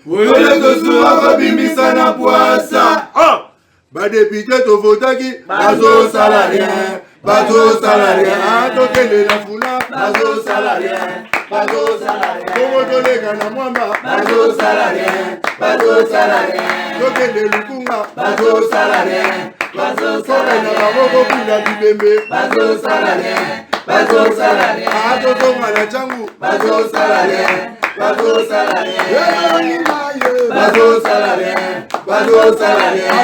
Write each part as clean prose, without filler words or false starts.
Wole tosura kabimisa na poasa. Ba député to votaki bazo salarien, bazo salarien. Tokele la funa bazo salarien, bazo salarien. Komo tolega na mwamba bazo salarien, bazo salarien. Tokele lukunga bazo salarien, bazo salarien. Na baboko kula bibembe bazo salarien, bazo salarien. Atotonga na changu bazo salarien. Bazo salarien, bazo salarien, bazo salarien,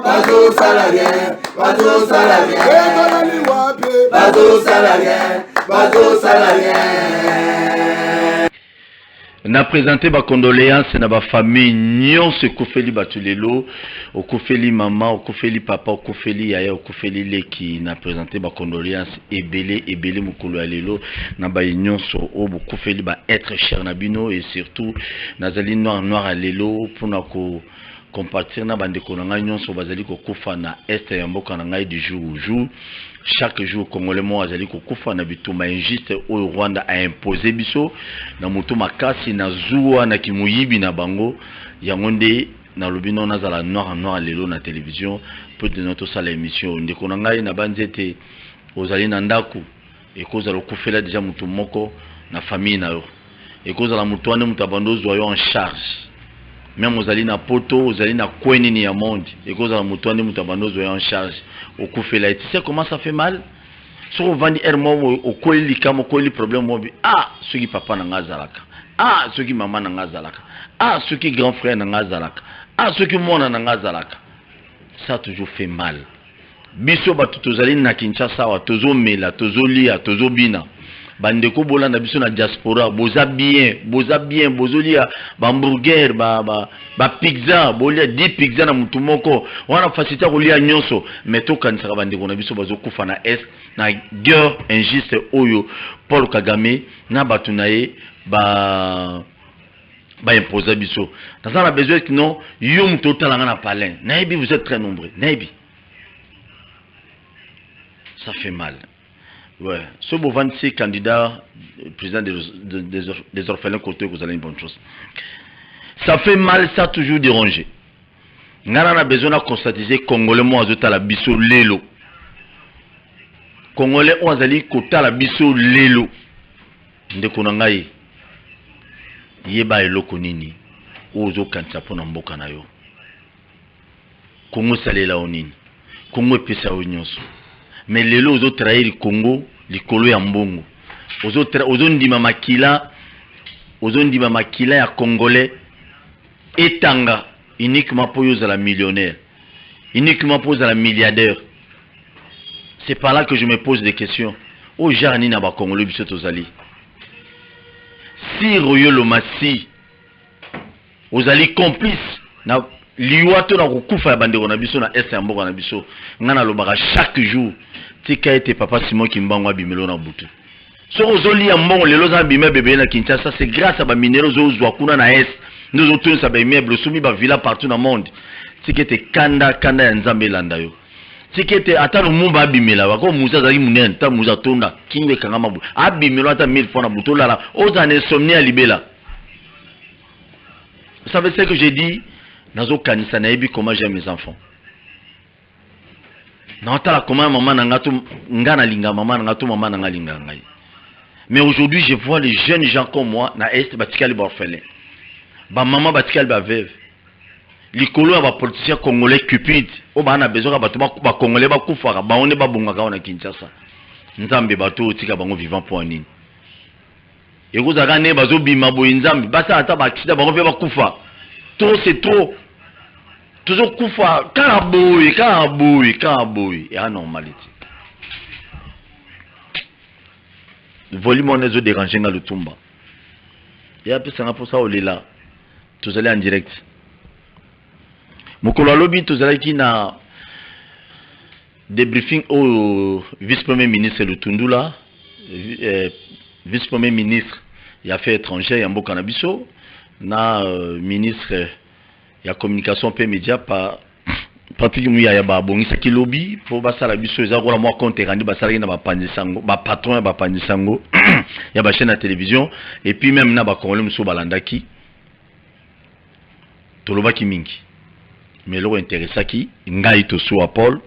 bazo salarien, bazo salarien, bazo salarien, bazo salarien. Na présenté ma condoléance na ba famille nyon se kofeli batulelo o kofeli maman o kofeli papa o kofeli yaya o kofeli leki na présenté ma condoléance ebele mukolo alelo na ba nyon so o bu kofeli ba être cher na bino et surtout nazali noir alelo pour na ko compartir na bande ko na nyon so bazali ko kufa na est ya mboka na ngai du jour au jour. Chaque jour, Congolais mo azali ko kufa na bituma injuste au Rwanda a imposé biso na mutuma kasi na zuwa na kimuyibi na bango yangonde na lobino na zala noir lelo na télévision pour de notre salle émission ndeko na ngai na banzete ozali na ndaku e kozala kufela déjà mutu moko na famille na yo e kozala mutu ane mutu abando zo yo en charge. Même ozali na poto ozali na kweni ni ya monde e kozala mutu ane mutu abando zo yo en charge. Au Koufela, tu sais comment ça fait mal? Si on vend au Koeli, comme au Koeli problème, ceux qui papa n'a zalaka, ceux qui maman n'a zalaka, ceux qui grand frère n'a zalaka, ceux qui mon n'a zalaka. Ça a toujours fait mal. Biso batu tozali na Kinshasa wa tozo mela, tozo lia, tozo bina. Bandeko bola na biso na diaspora, boza bien, bozolia, hamburger, ba pizza, bolia 10 pizza na mutu moko. Wana facilité ko lia nyonso, mais to kanisaka bandeko na biso bazo kufa na est na guerre injuste oyo Paul Kagame na batu na ye ba imposer biso. Dans ça on a besoin que non, yo mutu talanga na palin. Naibi vous êtes très nombreux, naibi. Ça fait mal. Ouais, ce beau 26 candidats président des orphelins côté, vous allez une bonne chose. Ça fait mal, ça a toujours dérangé. Nous avons besoin de constater Congolais moi azota la biso lelo. Congolais on azali kota la biso lelo. Ndeko na ngai. Yeba eloko nini. Ozo kanisa pona mboka na yo. Kongo salela onini. Kongo epesa onyonso. Mais lelo ozo trahir Congo likolo ya mbongo ozo ndima makila ya congolais etanga uniquement pour la millionnaire, uniquement pour la milliardaire. C'est par là que je me pose des questions. O jarni na ba congolais biso tozali si royolo masi ozali complice na liwato na kukufa ya bandeko na biso na est ya mboka na biso ngana lobaka chaque jour tika ete papa Simon Kimbango abimelo na butu so ozoli ya mbongo lelo za bimé bébé na Kinshasa c'est grâce à ba minéraux ozwa kuna na est nous autres ça ba immeuble sumi ba villa partout dans le monde tika ete kanda ya nzambe landa yo tika ete ata no mumba abimela bako muza zali munene ta muza tonda kinwe kanga mabu abimelo ata 1000 fois na butu lala ozana insomnie libela. Vous savez ce que j'ai dit? Nazo kanisa na ebi comment j'aime mes enfants. Naotala comment maman nangato ngana linga maman nangato maman nangalinga ngai. Mais aujourd'hui je vois les jeunes gens comme moi na est batikali ba orphelin. Ba maman batikali ba veuve. Likolo ba politiciens congolais cupides. O ba na besoin ba ba congolais ba kufaka ba one ba bongaka na Kinshasa. Nzambe bato tika bango vivant pour nini. Eko zaka ne bazo bima bo nzambe basa ata ba kida bango pe ba kufa. Trop c'est trop. Toujours koufa, karaboui, et anormalité. Volume on est dérangé dans le Tumba. Il y a plus de pour ça au là. Tous allez en direct. Mokolo lobby tous allez qui na débriefing au vice-premier ministre le Tundula, vice-premier ministre il a fait étranger en Bokanabiso, na ministre il y a communication pe média par Patrick Mouya ba bongisa ki lobby pour basala biso eza ko la moi compte randi basala na ba pandisango ba patron ba pandisango il y a ba chaîne à télévision et puis même na ba Congolais muso balandaki tolobaki mingi mais lo intéressaki ngai to so Paul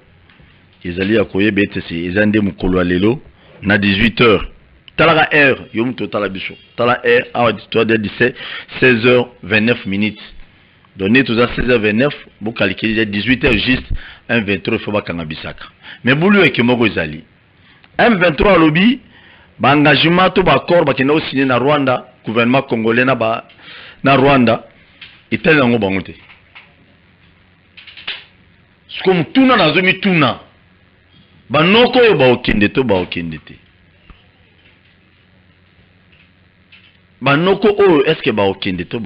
ezali akoye betesi ezande mukolo lelo na 18h talaka heure yom total biso tala heure à 16h29 minutes donné tout ça 16h29 vous calculez 18h juste un 23 faut pas kangabisaka mais boulou et moko ezali un 23 lobby ba engagement to ba accord ba kena signé na Rwanda gouvernement congolais na Rwanda itali ngo bangote comme tuna na zomi tuna banoko yo ba okende te banoko oyo est-ce que ba okende te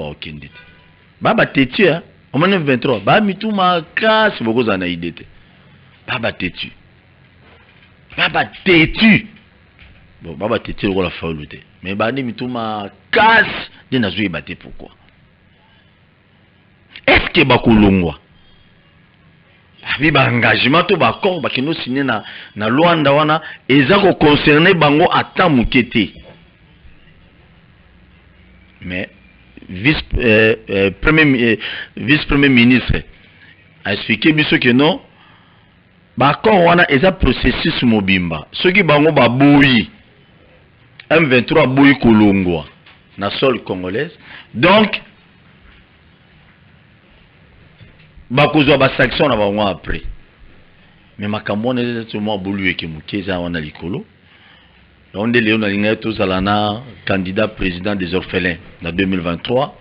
baba tetu hein on m'a 23 ba mituma kasi boko za na idée te baba tetu bon baba tetu ko la faulu te mais ba ni mituma kasi de na zui baté pourquoi est-ce que ba kolongwa abi ba engagement to ba accord ba kino signé na Luanda wana eza ko concerner bango ata mukete mais vice-premier ministre a expliqué biso que non ba accord wana eza processus mobimba soki bango ba boyi M23 boyi kolongwa na sol congolaise donc bakozwa ba sanction na bango après mais makambo na tout moi bolu eke mukeza wana likolo on de Léon Alinga Tozalana candidat président des orphelins en 2023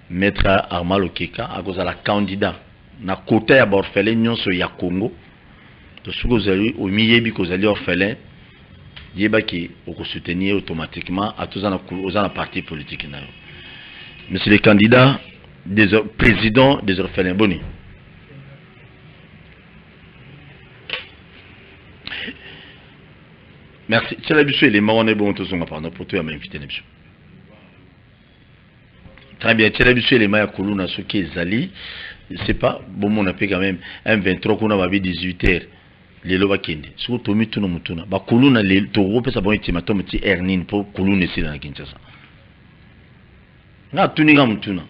maître Armand Okeka a cause la candidat na côté ya orphelin nyonso ya Congo to suko zali au miyebi ko zali orphelin yeba ki oko soutenir automatiquement à tous aux parti politique na yo monsieur le candidat des président des orphelins boni merci. C'est la biche les marrons et bon tous on pardon pour toi m'inviter la biche. Très bien. C'est la biche les mailles Kuluna ce qui est Zali. C'est pas bon mon appel quand même un 23 qu'on a 18h les loba kende. Surtout mi tuno mutuna. Ba Kuluna les to rope ça bon ultimatum ti ernin pour Kuluna ici dans Kinshasa. Na tuninga mutuna.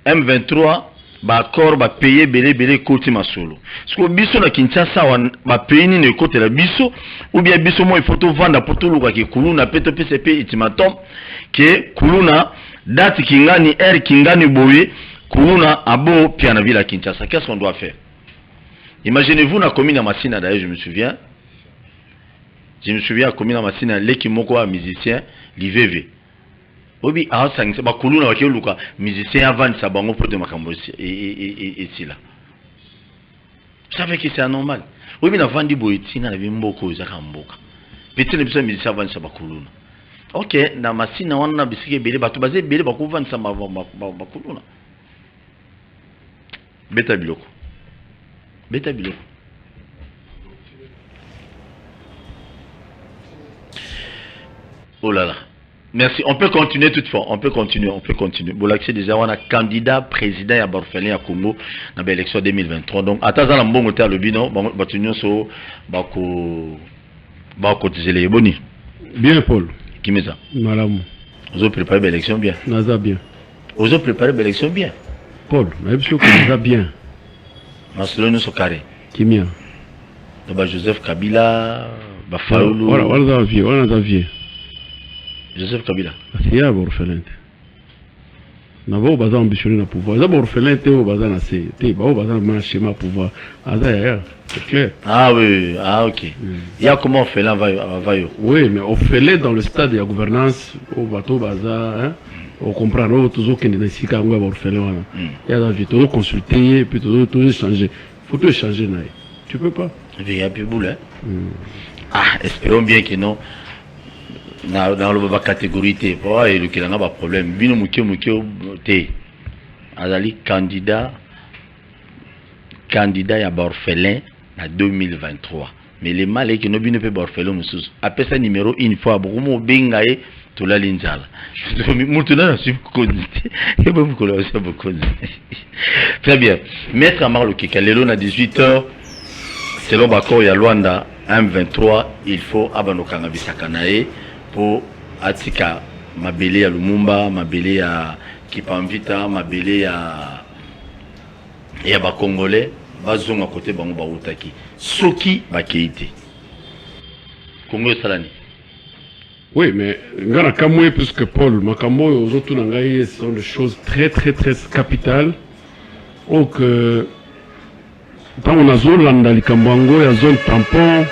M23 ba accord ba payer belé côté masolo. Parce que biso na Kinshasa ba payer ni côté la biso ou bien biso mo il faut to vendre pour tout luka ki Kuluna peto PCP ultimatum que Kuluna date kingani air kingani boye Kuluna abo piana ville à Kinshasa. Qu'est-ce qu'on doit faire? Imaginez-vous na commune à Massina d'ailleurs je me souviens à commune à Massina leki moko a musicien l'IVV. Obi a sang ba Kuluna wa luka musicien avant sa bango pour de makambo et là. Vous savez que c'est anormal. Obi na vandi boitina na bimboko za kamboka. Petit ne bisa musicien avant sa ba Kuluna. OK, na Massina wana bisike bele batu baze bele ba ko vandi sa ba Kuluna. Beta biloko. Oh là là. Merci. On peut continuer toutefois. On peut continuer. Bon, l'accès déjà, on a candidat président à Borfelin à Congo dans l'élection 2023. Donc, à Tazan, on va le bino, on va tenir sur Bako Tizele. Boni. Bien, Paul. Qui met ça? Madame. Vous avez préparé l'élection bien. Naza bien. Vous avez préparé l'élection bien. Paul, même si Naza bien. Marcelo nous carré. Qui mien? Joseph Kabila, Faoulou. Voilà, on a vu. Joseph Kabila. C'est un orphelin. Nous avons besoin d'ambitionner le pouvoir. Nous avons orphelin, nous avons besoin de schéma pouvoir. C'est clair. Ah oui, ah ok. Il y a comment orphelin va. Oui, mais orphelin dans le stade de la gouvernance, au bateau bazar, on comprend toujours qu'il y a des orphelins. Il y a des toujours consulter, puis toujours changer. Il faut tout changer. Tu peux pas. Il y a plus boule. Ah, espérons bien que non. Dans la catégorie T, il y a un problème. Bino Moukio T. Azali candidat à orphelin en 2023. Mais les malais qui n'ont pas de orphelin, après ça numéro une fois, beaucoup bengaye tout la linjala. Maintenant, je suis très bien. Maître Amar Lokeka, l'élo à 18h, selon Bako ya Luanda, M23, il faut abanokanga bisakanae. pour atika mabele ya Lumumba, mabele ya Kipamvita, mabele ya ba Congolais bazonga côté bango ba utaki soki bakeiti Congo salani. Oui, mais ngana kamwe puisque Paul makambo ozotu nangai sont des choses très très très capitales. Donc tant on a zolanda likambo yango ya zone tampon,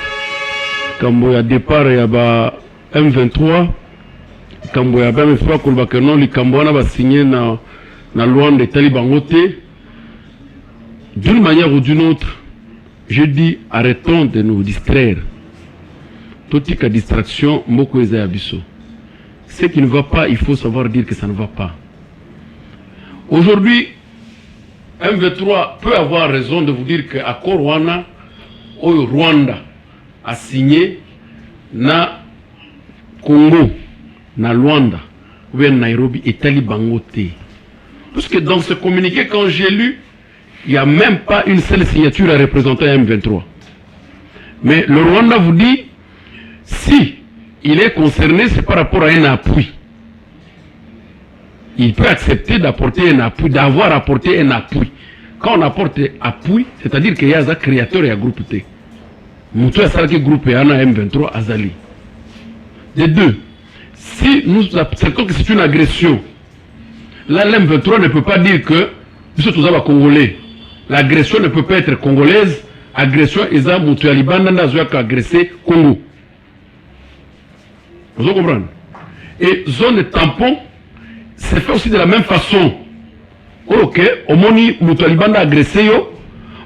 kambo ya départ ya ba M23, kambo ya ba M23 kolba que non likambo wana ba signé na Luanda etali bango te. D'une manière ou d'une autre, je dis arrêtons de nous distraire. Toute distraction, moko eza abisso. Ce qui ne va pas, il faut savoir dire que ça ne va pas. Aujourd'hui, M23 peut avoir raison de vous dire que accord Rwanda a signé na Congo, na Luanda, ou bien Nairobi et Talibangote. Parce que dans ce communiqué, quand j'ai lu, il n'y a même pas une seule signature à représenter M23. Mais le Rwanda vous dit, si il est concerné, c'est par rapport à un appui. Il peut accepter d'apporter un appui, d'avoir apporté un appui. Quand on apporte appui, c'est-à-dire qu'il y a un créateur et un groupe T. Moutou a salé groupe et un M23 Azali. Les deux, si nous acceptons que c'est une agression, là l'M23 ne peut pas dire que nous sommes Congolais. L'agression ne peut pas être congolaise. Agression est à Moutou Alibanda n'a pas agressé Congo. Vous comprenez? Et zone tampon, c'est fait aussi de la même façon. Ok, au moni Moutalibanda agressé yo,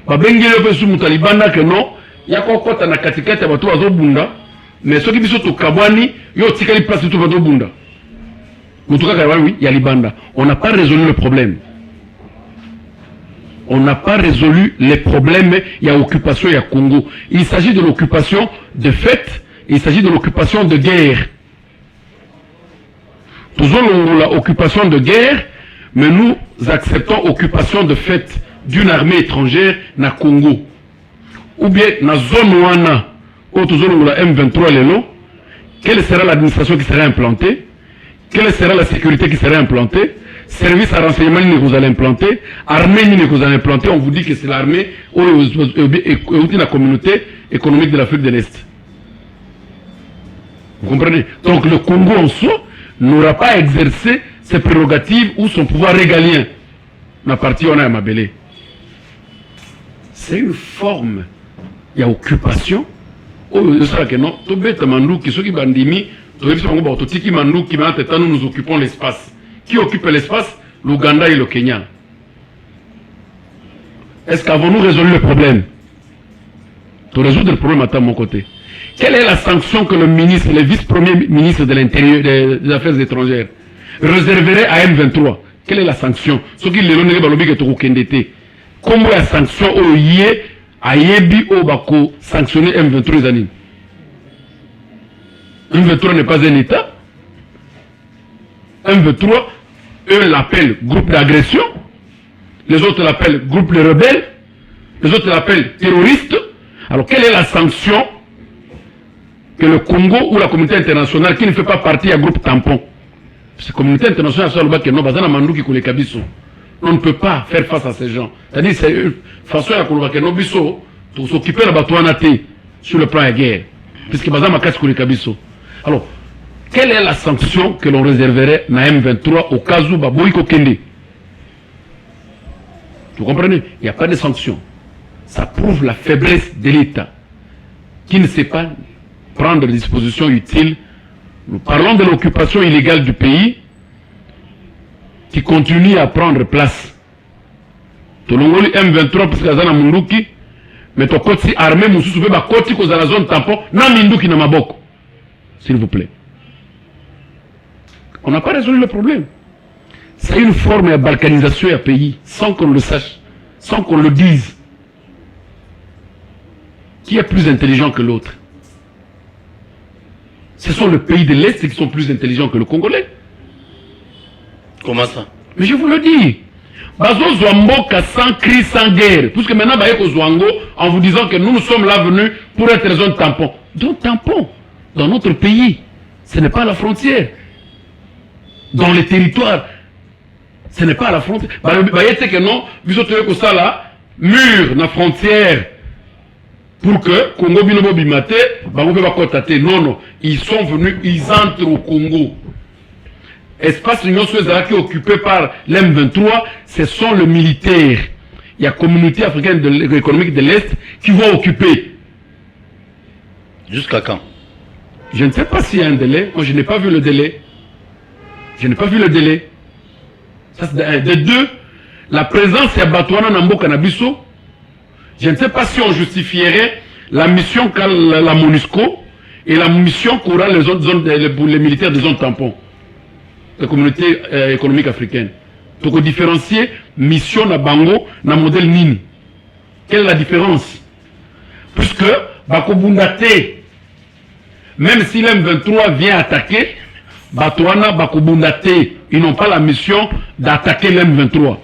babengele pe su Moutalibanda que non, ya ko kota na katikati ya batu bazobunda, mais soki biso to kabwani yo tikali place to bazobunda. Mutuka kabwani oui, ya libanda. On n'a pas résolu le problème. On n'a pas résolu les problèmes, il y a occupation, il y a Congo. Il s'agit de l'occupation de fait, il s'agit de l'occupation de guerre. Toujours l'occupation de guerre, mais nous acceptons occupation de fait d'une armée étrangère na Congo. Ou bien na zone wana, où toujours la M23 lelo, quelle sera l'administration qui sera implantée? Quelle sera la sécurité qui sera implantée? Service à renseignement que vous allez implanter, armée que vous allez implanter, on vous dit que c'est l'armée ou la communauté économique de l'Afrique de l'Est. Vous comprenez? Donc le Congo en soi n'aura pas exercé ses prérogatives ou son pouvoir régalien. La partie on a à Mabélé. C'est une forme. Il y a occupation. Oh, je sais que non. Tout bête mandou qui sont qui bandimi. Tout qui mandou qui maintenant nous occupons l'espace. Qui occupe l'espace? L'Ouganda et le Kenya. Est-ce qu'avons-nous résolu le problème? Pour résoudre le problème à mon côté. Quelle est la sanction que le ministre, le vice-premier ministre de l'Intérieur, des Affaires étrangères, réserverait à M23? Quelle est la sanction? Ce qui est comment la sanction au yé a yebi au bako sanctionner M23 années? M23 n'est pas un État. M23, eux l'appellent groupe d'agression, les autres l'appellent groupe de rebelles, les autres l'appellent terroriste. Alors quelle est la sanction que le Congo ou la communauté internationale qui ne fait pas partie du groupe tampon? Parce que la communauté internationale, on ne peut pas faire face à ces gens. C'est-à-dire c'est une façon de s'occuper de la bataille sur le plan de guerre. Puisque alors, quelle est la sanction que l'on réserverait à M23 au cas où Baboïko Kende? Vous comprenez? Il n'y a pas de sanction. Ça prouve la faiblesse de l'État qui ne sait pas prendre les dispositions utiles. Nous parlons de l'occupation illégale du pays qui continue à prendre place. Tolongoli M23 parce que Zana Munduki, mais to koti armée Moussou ba koti ko za la zone tampon na Minduki na Maboko. S'il vous plaît. On n'a pas résolu le problème. C'est une forme de balkanisation à pays, sans qu'on le sache, sans qu'on le dise. Qui est plus intelligent que l'autre? Ce sont les pays de l'Est qui sont plus intelligents que le Congolais. Comment ça? Mais je vous le dis. Bazo Zouamboka sans cri, sans guerre. Puisque maintenant, Bayeko Zouango, en vous disant que nous sommes là venus pour être zone tampon. Donc tampon, dans notre pays. Ce n'est pas à la frontière. Dans les territoires, ce n'est pas à la frontière. Que non, ça là, mur na frontière pour que Congo binobo bimate, non, non, ils sont venus, ils entrent au Congo. Espace l'Union Suédoise qui est occupé par l'M23, ce sont les militaires. Il y a la communauté africaine économique de l'Est qui vont occuper. Jusqu'à quand? Je ne sais pas s'il y a un délai. Moi, je n'ai pas vu le délai. Je n'ai pas vu le délai. Ça, c'est un. De deux, la présence de Batouana Nambo Kanabiso, je ne sais pas si on justifierait la mission qu'a la MONUSCO et la mission qu'aura les autres zones, pour les militaires des zones tampons, la communauté économique africaine. Donc, différencier mission na Bango na modèle Nini. Quelle est la différence? Puisque Bakobundate, même si l'M23 vient attaquer, Batouana, Bakobundate, ils n'ont pas la mission d'attaquer l'M23.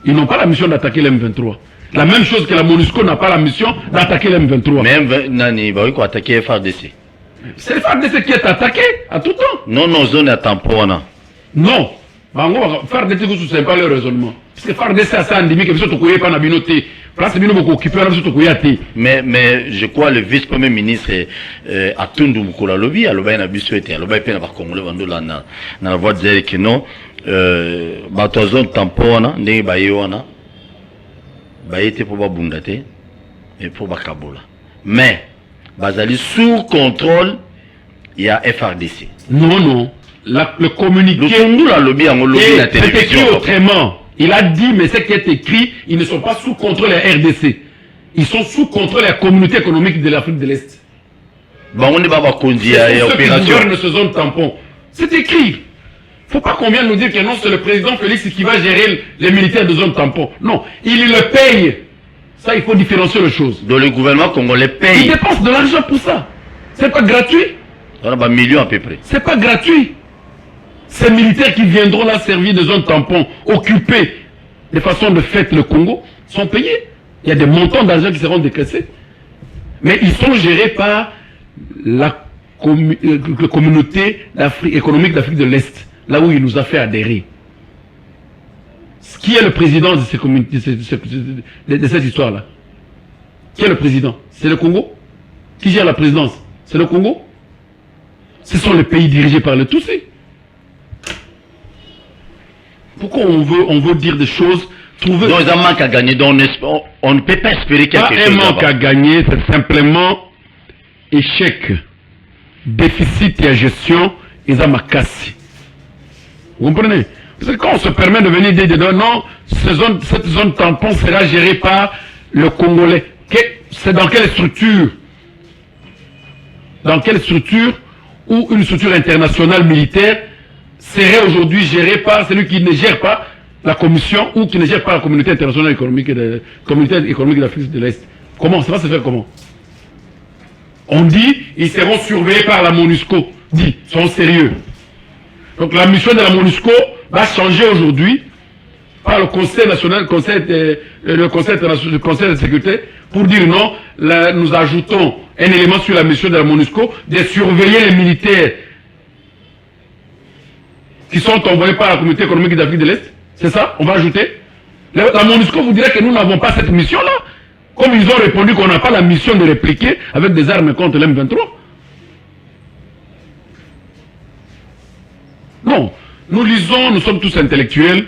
Ils n'ont pas la mission d'attaquer l'M23. La même chose que la MONUSCO n'a pas la mission d'attaquer l'M23. Mais Nani, il faut attaquer FARDC. C'est le FARDC qui est attaqué à tout temps. Non, non, zone à tampon. Non. FARDC, ce n'est pas le raisonnement. Parce que FARDC a ça endémique, que vous ne pas na binoté. Mais je crois le vice-premier ministre Atundu Mukula Lobi, Aloba na Bissuete, Aloba Pena Congolais Vandola na la voix de dire que non, Batozon tampona, ne Bayoana, Bayete pour Babundate et pour Bakabola. Mais, Bazali sous contrôle, il y a FRDC. Non, non. Le communiqué. C'est écrit autrement. Il a dit, mais ce qui est écrit, ils ne sont pas sous contrôle de la RDC. Ils sont sous contrôle de la communauté économique de l'Afrique de l'Est. Bon, on est pas conduit à l'opération. Ce zone tampon. C'est écrit. Il ne faut pas qu'on vienne nous dire que non, c'est le président Félix qui va gérer les militaires de zone tampon. Non, il le paye. Ça, il faut différencier les choses. Donc le gouvernement congolais paye. Il dépense de l'argent pour ça. C'est pas gratuit. On a un million à peu près. C'est pas gratuit. Ces militaires qui viendront là servir de zone tampon, occuper de façon de fait le Congo, sont payés. Il y a des montants d'argent qui seront décaissés. Mais ils sont gérés par la communauté économique d'Afrique de l'Est, là où il nous a fait adhérer. Qui est le président de, de cette histoire-là? Qui est le président? C'est le Congo? Qui gère la présidence? C'est le Congo? Ce sont les pays dirigés par le Tutsi. Pourquoi on veut dire des choses, trouver... Donc, il y a un manque à gagner, donc on ne peut pas espérer quelque chose. Un manque à gagner, c'est simplement échec, déficit et gestion, et ça m'a cassé. Vous comprenez? Parce que quand on se permet de venir dire non, cette zone tampon sera gérée par le Congolais. C'est dans quelle structure? Dans quelle structure ou une structure internationale militaire serait aujourd'hui géré par celui qui ne gère pas la commission ou qui ne gère pas la communauté internationale économique de l'Afrique de l'Est. Comment? Ça va se faire comment? On dit, ils seront surveillés par la MONUSCO. Dit, ils sont sérieux. Donc la mission de la MONUSCO va changer aujourd'hui par le Conseil national, le Conseil de sécurité, pour dire non, là, nous ajoutons un élément sur la mission de la MONUSCO de surveiller les militaires qui sont envoyés par la communauté économique d'Afrique de l'Est. C'est ça? On va ajouter. La MONUSCO vous dirait que nous n'avons pas cette mission-là. Comme ils ont répondu qu'on n'a pas la mission de répliquer avec des armes contre l'M23. Non. Nous lisons, nous sommes tous intellectuels.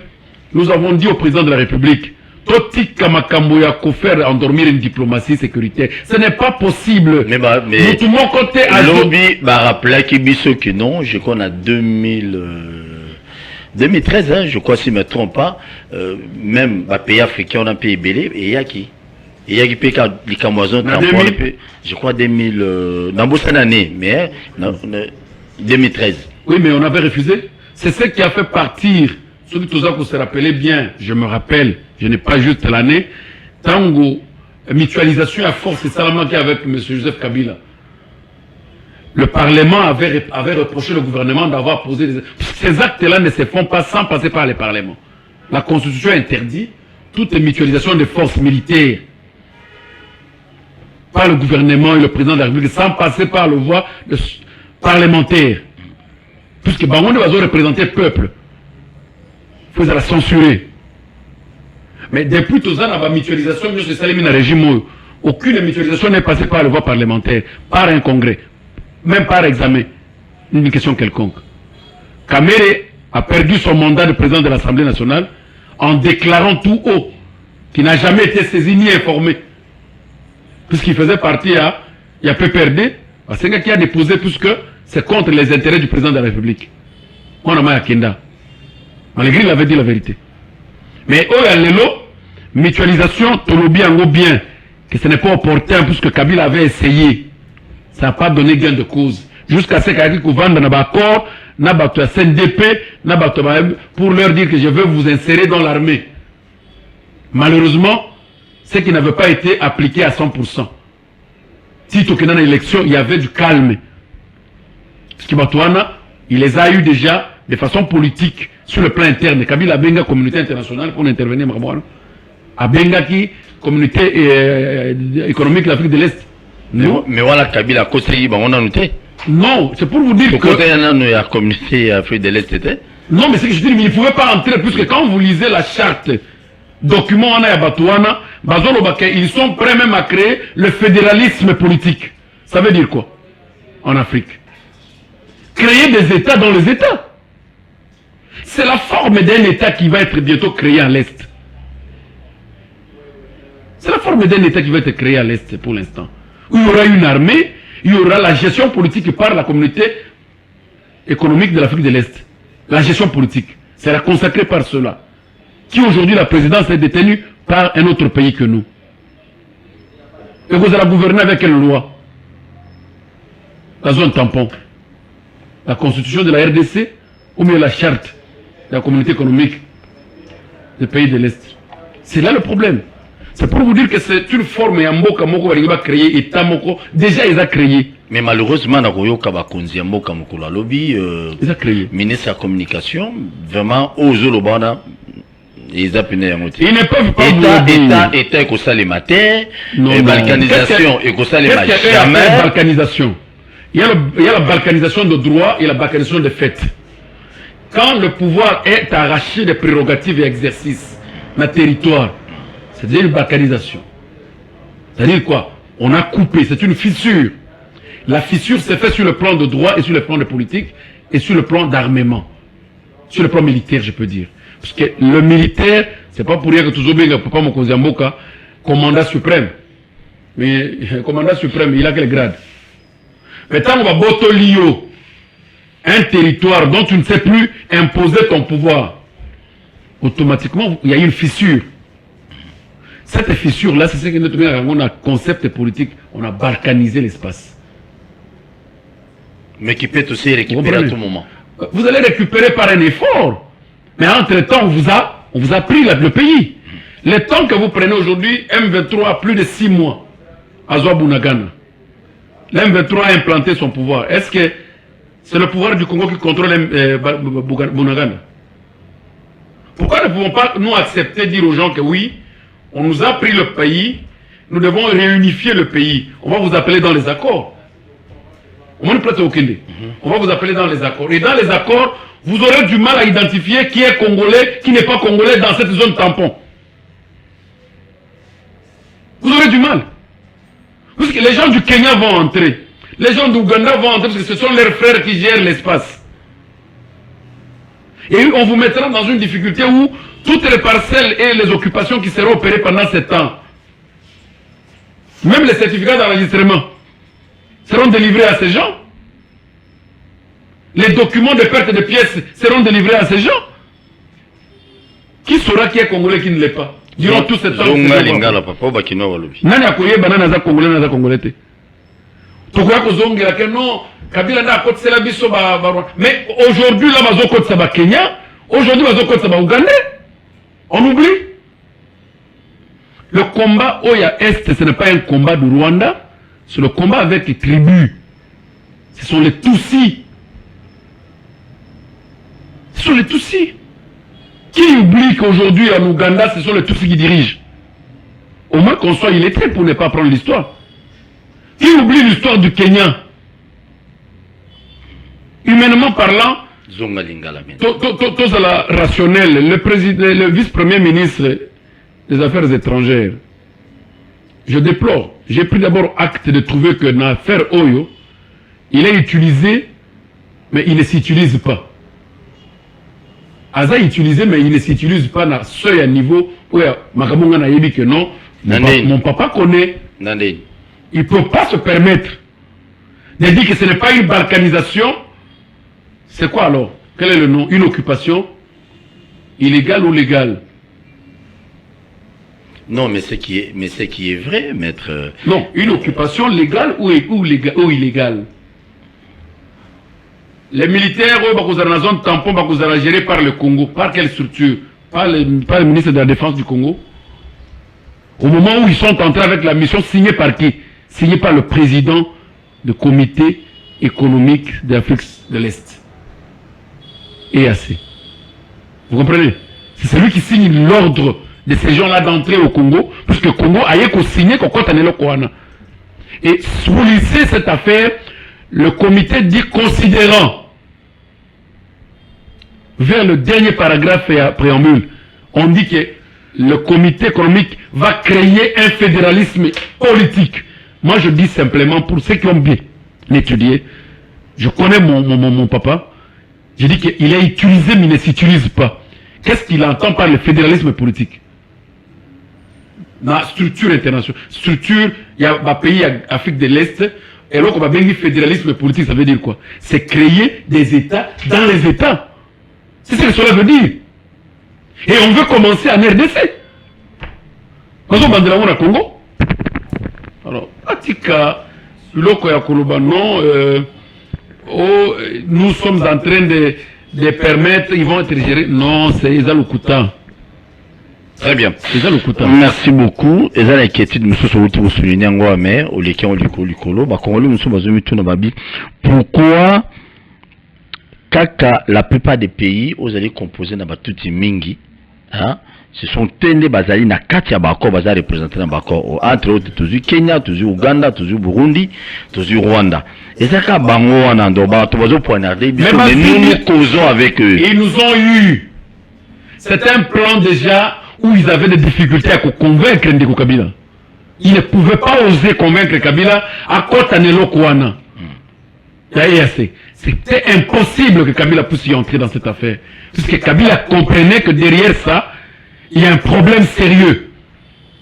Nous avons dit au président de la République, Toti Kamakamboya faire endormir une diplomatie sécuritaire. Ce n'est pas possible. Mais nous, tout mon côté à lobby, rappelez qu'il que non, je crois qu'on a 2013, hein, je crois si je ne me trompe pas, même pays africain, on a un pays belé, et il y a qui? Il y a qui paye les Camoisons, je crois 2000, dans beaucoup d'années, mais 2013. Oui, mais on avait refusé. C'est ce qui a fait partir, ce que tout ça vous se rappelez bien, je me rappelle, je n'ai pas juste l'année, Tango, mutualisation à force, c'est ça la manqué avec M. Joseph Kabila. Le Parlement avait reproché le gouvernement d'avoir posé des... Ces actes-là ne se font pas sans passer par le Parlement. La Constitution interdit toute mutualisation des forces militaires. par le gouvernement et le président de la République sans passer par le voie parlementaire. Puisque Bangonde va représenter le peuple. Il faut la censurer. Mais depuis tout ça, dans la mutualisation, je sais le régime, aucune mutualisation n'est passée par le voie parlementaire, par un congrès, même par examen, une question quelconque. Kamere a perdu son mandat de président de l'Assemblée nationale en déclarant tout haut qu'il n'a jamais été saisi ni informé. Puisqu'il faisait partie il y a PPRD, c'est un gars qui a déposé puisque c'est contre les intérêts du président de la République. On a mal à Kenda. Malgré il avait dit la vérité. Mais oh lelo, mutualisation, tolobi en bien, que ce n'est pas opportun puisque Kabila avait essayé. Ça n'a pas donné gain de cause. Jusqu'à ce qu'il vende dans l'accord, CNDP, pour leur dire que je veux vous insérer dans l'armée. Malheureusement, c'est qui n'avait pas été appliqué à 100%. Si tu dans l'élection, il y avait du calme. Parce que Batouana, il les a eu déjà de façon politique sur le plan interne. Kabila Benga, communauté internationale, pour intervenir, à Benga qui, communauté économique de l'Afrique de l'Est. Mais voilà, Kabila, on a noté. Non, c'est pour vous dire que... la communauté Afrique de l'Est était. Non, mais c'est que je dis, mais il ne pouvait pas entrer, puisque quand vous lisez la charte, document en Batouana, ils sont prêts même à créer le fédéralisme politique. Ça veut dire quoi en Afrique? Créer des États dans les États. C'est la forme d'un État qui va être bientôt créé à l'Est. C'est la forme d'un État qui va être créé à l'Est pour l'instant. Où il y aura une armée, il y aura la gestion politique par la communauté économique de l'Afrique de l'Est. La gestion politique sera consacrée par cela. Qui aujourd'hui la présidence est détenue par un autre pays que nous. Et vous allez gouverner avec quelle loi? La zone tampon. La constitution de la RDC ou bien la charte de la communauté économique des pays de l'Est. C'est là le problème. C'est pour vous dire que c'est une forme Yamboka Moko va créer, État Moko, déjà ils ont créé. Mais malheureusement, Nagoyo Kabakonzi Yamboka Moko la lobby, ils ont créé. Ministre de la communication, vraiment, aux Olobana, ils ont pu ils ne peuvent pas État écossais et balkanisation écossais les balkanisation. Il y a la balkanisation de droit et la balkanisation de fait. Quand le pouvoir est arraché des prérogatives et exercices dans le territoire, c'est-à-dire une balkanisation. C'est-à-dire quoi? On a coupé, c'est une fissure. La fissure s'est faite sur le plan de droit et sur le plan de politique et sur le plan d'armement. Sur le plan militaire, je peux dire. Parce que le militaire, c'est pas pour rien que Touzobenga, Papa Mokonzi Mboka, commandant suprême. Mais commandant suprême, il a quel grade? Mais tant on va botolio, un territoire dont tu ne sais plus imposer ton pouvoir, automatiquement, il y a une fissure. Cette fissure-là, c'est ce que nous avons un concept politique, on a balkanisé l'espace. Mais qui peut aussi récupérer à tout moment. Vous allez récupérer par un effort. Mais entre-temps, on vous a pris le pays. Le temps que vous prenez aujourd'hui, M23 a plus de 6 mois à Zouabunagana. L'M23 a implanté son pouvoir. Est-ce que c'est le pouvoir du Congo qui contrôle Bunagana? Pourquoi ne pouvons pas nous accepter, dire aux gens que oui, on nous a pris le pays, nous devons réunifier le pays. On va vous appeler dans les accords. On va vous appeler dans les accords. Et dans les accords, vous aurez du mal à identifier qui est congolais, qui n'est pas congolais dans cette zone tampon. Vous aurez du mal. Parce que les gens du Kenya vont entrer. Les gens d'Ouganda vont entrer parce que ce sont leurs frères qui gèrent l'espace. Et on vous mettra dans une difficulté où toutes les parcelles et les occupations qui seront opérées pendant 7 ans, même les certificats d'enregistrement, seront délivrés à ces gens. Les documents de perte de pièces seront délivrés à ces gens. Qui saura qui est congolais, qui ne l'est pas? Durant tout ce temps. Nani akoye banana za congolais na za congolais te. Tokoya kozongela ke non, Kabila na akotela biso ba. Mais aujourd'hui là bazo kotsa ba Kenya, aujourd'hui bazo kotsa ba Ougandais. On oublie. Le combat Oya Est, ce n'est pas un combat du Rwanda, c'est le combat avec les tribus. Ce sont les Tutsis. Ce sont les Tutsis. Qui oublie qu'aujourd'hui en Ouganda, ce sont les Tutsis qui dirigent? Au moins qu'on soit illettré pour ne pas prendre l'histoire. Qui oublie l'histoire du Kenya? Humainement parlant, tous la rationnel, le vice-premier ministre des Affaires étrangères, je déplore, j'ai pris d'abord acte de trouver que dans l'affaire Oyo, il est utilisé, mais il ne s'utilise pas. Aza utilisé, mais il ne s'utilise pas dans ce niveau où Makamonga n'a dit que non, mon papa connaît. Il ne peut pas se permettre de dire que ce n'est pas une balkanisation. C'est quoi alors? Quel est le nom? Une occupation illégale ou légale? Non, mais ce qui est vrai, maître. Non, une occupation légale ou illégale. Les militaires, la zone tampon, gérés par le Congo. Par quelle structure? Par le ministre de la Défense du Congo. Au moment où ils sont entrés avec la mission, signée par qui? Signée par le président du comité économique d'Afrique de l'Est. EAC. Vous comprenez? C'est celui qui signe l'ordre de ces gens-là d'entrer au Congo, puisque le Congo a signé qu'on continue le Kouana. Et vous lisez cette affaire, le comité dit considérant, vers le dernier paragraphe et préambule, on dit que le comité économique va créer un fédéralisme politique. Moi je dis simplement, pour ceux qui ont bien étudié, je connais mon papa, je dis qu'il est utilisé mais il ne s'utilise pas. Qu'est-ce qu'il entend par le fédéralisme politique? Dans la structure internationale, structure, il y a un pays Afrique de l'Est, et là, on va bien dire fédéralisme politique, ça veut dire quoi? C'est créer des États dans les États. C'est ce que cela veut dire. Et on veut commencer en RDC. Nous sommes en Congo. Alors, Atika, Loko Yakoloba, non, nous sommes en train de permettre, ils vont être gérés. Non, c'est Ezalukuta. Très bien. Merci beaucoup. Et ça, l'inquiétude, nous sommes vous souligner en gros, mais au lieu qu'on lui nous sommes babi. Pourquoi, kaka, la plupart des pays, vous allez composer dans Batuti Mingi, hein, ce sont tendés bazali na katia bako bazali représentés dans bako entre autres toujours Kenya, toujours Ouganda, toujours Burundi, toujours Rwanda. Et ça ka bango anando ba to bazo poignarder mais nous causons avec eux. Ils nous ont eu. C'est un plan déjà où ils avaient des difficultés à convaincre Ndeko Kabila. Ils ne pouvaient pas oser convaincre Kabila à Kotanelo Kouana. C'était impossible que Kabila puisse y entrer dans cette affaire. Puisque Kabila comprenait que derrière ça, il y a un problème sérieux.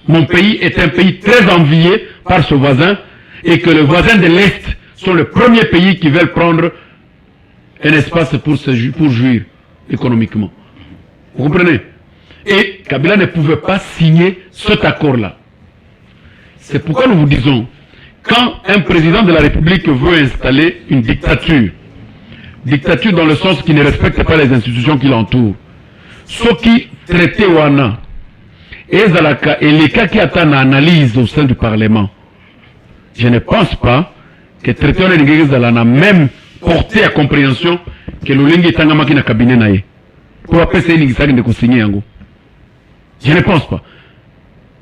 Mon pays est un pays très envié par ce voisin et que le voisin de l'Est sont le premier pays qui veulent prendre un espace pour jouir économiquement. Vous comprenez? Et Kabila ne pouvait pas signer cet accord-là. C'est pourquoi nous vous disons, quand un président de la République veut installer une dictature dans le sens qui ne respecte pas les institutions qui l'entourent, ce qui traité Wana, et les cas qui attendent l'analyse au sein du Parlement, je ne pense pas que traité Wana n'a même porté à compréhension que le lingue est un qui cabinet naïe. Pour appeler ces lignes, ça ne consigner en gros. Je ne pense pas.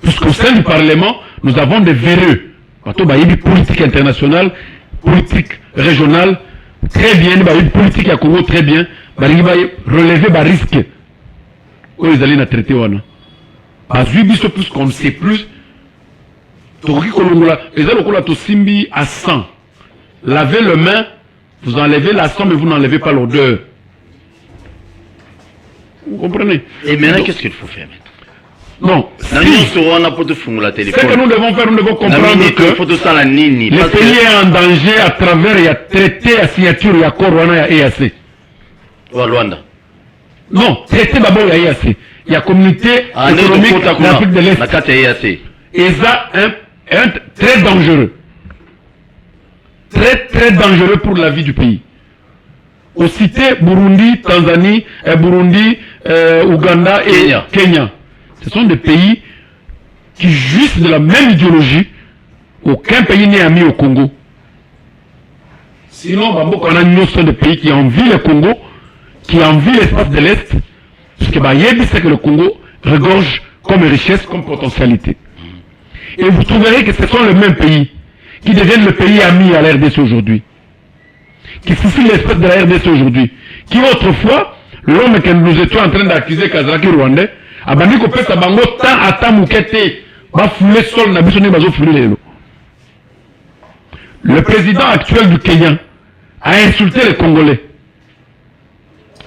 Puisqu'au sein du Parlement, nous avons des verreux. Il y a une politique internationale, politique régionale, très bien, il y a une politique à Congo très bien, il va relever les risques. Où ils allaient traiter wana. Plus qu'on ne sait plus. À 100. Lavez le main, vous enlevez la sang, mais vous n'enlevez pas l'odeur. Vous comprenez? Et maintenant, qu'est-ce qu'il faut faire? Non. Ce que nous devons faire, nous devons comprendre que le pays est en danger à travers, il y a traité, à signature, il y a Corona, il y a EAC. Rwanda. Non, traité d'abord, il y a EAC. Il y a communauté économique d'Afrique de l'Est. Et ça, un très dangereux. Très, très dangereux pour la vie du pays. Aux cités Burundi, Tanzanie, Burundi, Ouganda et Kenya. Ce sont des pays qui jouissent de la même idéologie. Aucun pays n'est ami au Congo. Sinon, on a une sont des pays qui envient le Congo, qui envient l'espace de l'Est, parce que c'est que le Congo regorge comme richesse, comme potentialité. Et vous trouverez que ce sont les mêmes pays qui deviennent le pays ami à la RDC aujourd'hui, qui faufilent l'espèce de la RDC aujourd'hui, qui autrefois, l'homme que nous étions en train d'accuser Kazaki rwandais, a banni qu'on peut bango tant à tant moukete, va fouler sol na bisoni bazo fouler le président actuel du Kenya a insulté les Congolais.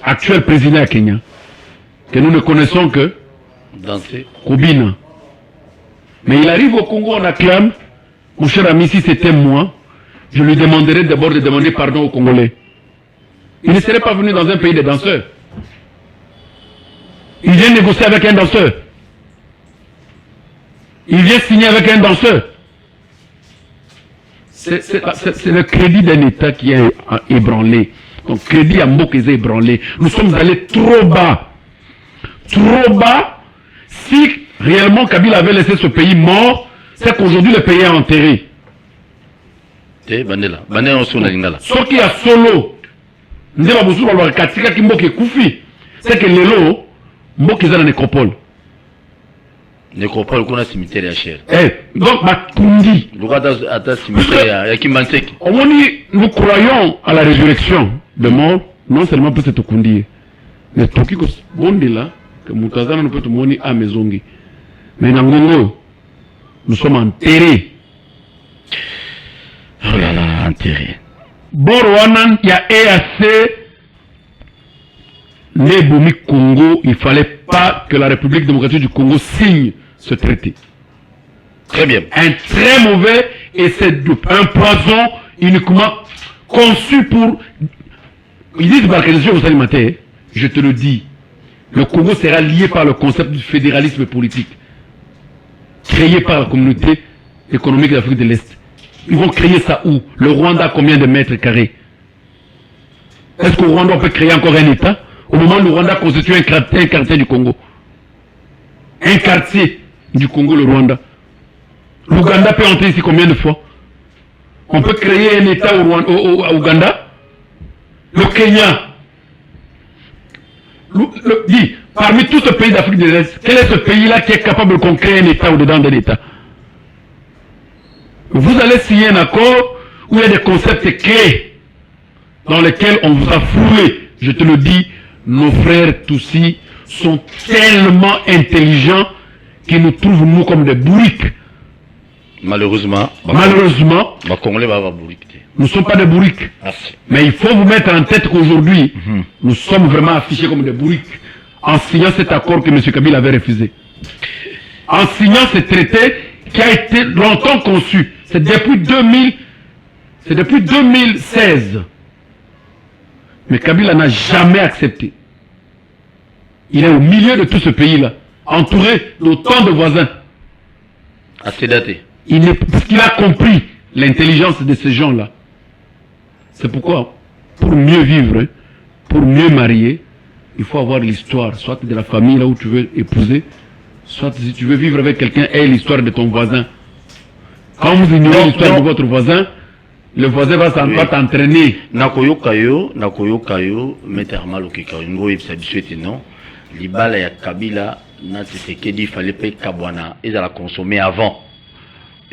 Actuel président Kenya, que nous ne connaissons que Koubina. Mais il arrive au Congo, on acclame. Mon cher ami, si c'était moi, je lui demanderais d'abord de demander pardon aux Congolais. Il ne serait pas venu dans un pays de danseurs. Il vient négocier avec un danseur. Il vient signer avec un danseur. C'est le crédit d'un État qui est ébranlé. Donc, crédit à Mbok est ébranlé. Nous sommes allés trop bas. Trop bas. Si réellement Kabila avait laissé ce pays mort, c'est qu'aujourd'hui le pays est enterré. Ce qui a solo, c'est que Lelo, Mbok est dans la nécropole. Nécropole, qu'on a cimetière à cher. Donc, Makundi. Nous croyons à la résurrection de mort, non seulement pour cette Kundi, mais pour qui bon là, que Moutazana ne peut te moni à Maisongi. Mais Nangongo, nous sommes enterrés. Oh là là, enterrés. Borwanan, il y a EAC, Neboumi Congo, il ne fallait pas que la République démocratique du Congo signe ce traité. Très bien. Un très mauvais, et c'est un poison uniquement conçu pour... Ils disent balkanisation aux alimentaires, je te le dis. Le Congo sera lié par le concept du fédéralisme politique, créé par la communauté économique d'Afrique de l'Est. Ils vont créer ça où? Le Rwanda a combien de mètres carrés? Est-ce qu'au Rwanda on peut créer encore un État? Au moment où le Rwanda constitue un quartier du Congo. Un quartier du Congo, le Rwanda. L'Ouganda peut entrer ici combien de fois? On peut créer un État au Ouganda? Le Kenya. Dis, parmi tous ces pays d'Afrique de l'Est, quel est ce pays-là qui est capable qu'on crée un État au-dedans de l'État? Vous allez signer un accord où il y a des concepts clés dans lesquels on vous a foulé. Je te le dis, nos frères Tutsis sont tellement intelligents qu'ils nous trouvent nous comme des bourriques. Malheureusement, nous ne sommes pas des bourriques. Mais il faut vous mettre en tête qu'aujourd'hui, nous sommes vraiment affichés comme des bourriques en signant cet accord que M. Kabila avait refusé. En signant ce traité qui a été longtemps conçu. C'est depuis 2016. Mais Kabila n'a jamais accepté. Il est au milieu de tout ce pays-là, entouré d'autant de voisins. Assez daté. Parce qu'il a compris l'intelligence de ces gens-là. C'est pourquoi, pour mieux vivre, pour mieux marier, il faut avoir l'histoire, soit de la famille là où tu veux épouser, soit si tu veux vivre avec quelqu'un, aie l'histoire de ton voisin. Quand vous ignorez l'histoire de votre voisin, le voisin va t'entraîner. Nakoyokayo, mettre mal au kikayo, ngo yebisabisuete non. Libala ya Kabila, na Tshisekedi, il fallait pas Kabwana, ils allaient consommer avant.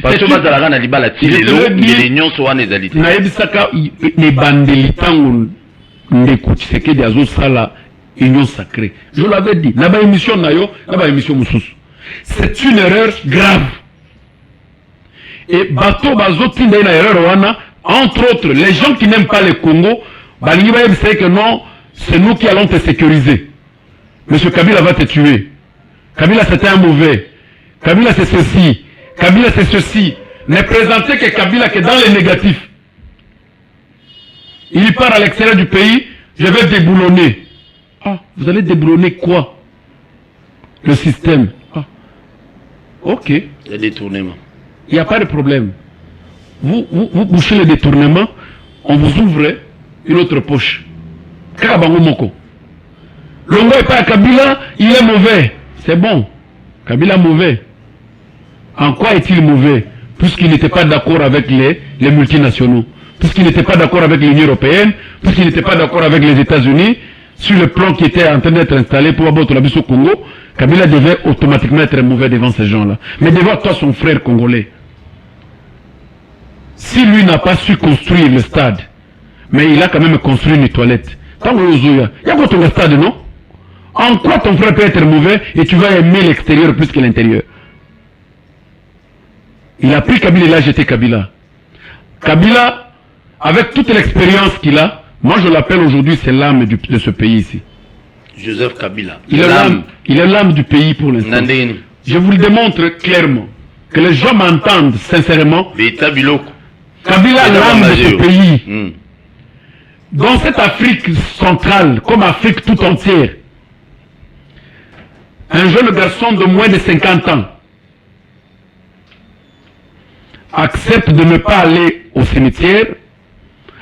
Parce que bazalaka na libala tilelo, les nyons sont en égalité. Na yebisaka ne bandelitango ndeko Tshisekedi azo sala union sacrée. Je l'avais dit, na ba émission nayo, na ba émission mususu. C'est une erreur grave. Et bato bazo tinda na erreur wana, entre autres, les gens qui n'aiment pas le Congo, balingi ba yebisaka que non, c'est nous qui allons te sécuriser. Monsieur Kabila va te tuer. Kabila c'était un mauvais. Kabila c'est ceci. Kabila c'est ceci. Ne présentez que Kabila que dans les négatifs. Il part à l'extérieur du pays, je vais déboulonner. Ah, vous allez déboulonner quoi? Le système. Ah. Ok. Le détournement. Il n'y a pas de problème. Vous bouchez le détournement, on vous ouvre une autre poche. Karabango Moko. Longo est pas à Kabila, il est mauvais. C'est bon. Kabila mauvais. En quoi est-il mauvais? Puisqu'il n'était pas d'accord avec les multinationaux. Puisqu'il n'était pas d'accord avec l'Union européenne. Puisqu'il n'était pas d'accord avec les États-Unis. Sur le plan qui était en train d'être installé pour abattre la bise au Congo, Kabila devait automatiquement être mauvais devant ces gens-là. Mais devant toi, son frère congolais. Si lui n'a pas su construire le stade, mais il a quand même construit une toilette. Tant que il y a quoi ton stade, non? En quoi ton frère peut être mauvais et tu vas aimer l'extérieur plus que l'intérieur? Il a pris Kabila, il a jeté Kabila. Kabila, avec toute l'expérience qu'il a, moi je l'appelle aujourd'hui, c'est l'âme de ce pays ici. Joseph Kabila. Il est l'âme du pays pour l'instant. Je vous le démontre clairement. Que les gens m'entendent sincèrement. Kabila est l'âme de ce pays. Dans cette Afrique centrale, comme Afrique tout entière, un jeune garçon de moins de 50 ans accepte de ne pas aller au cimetière,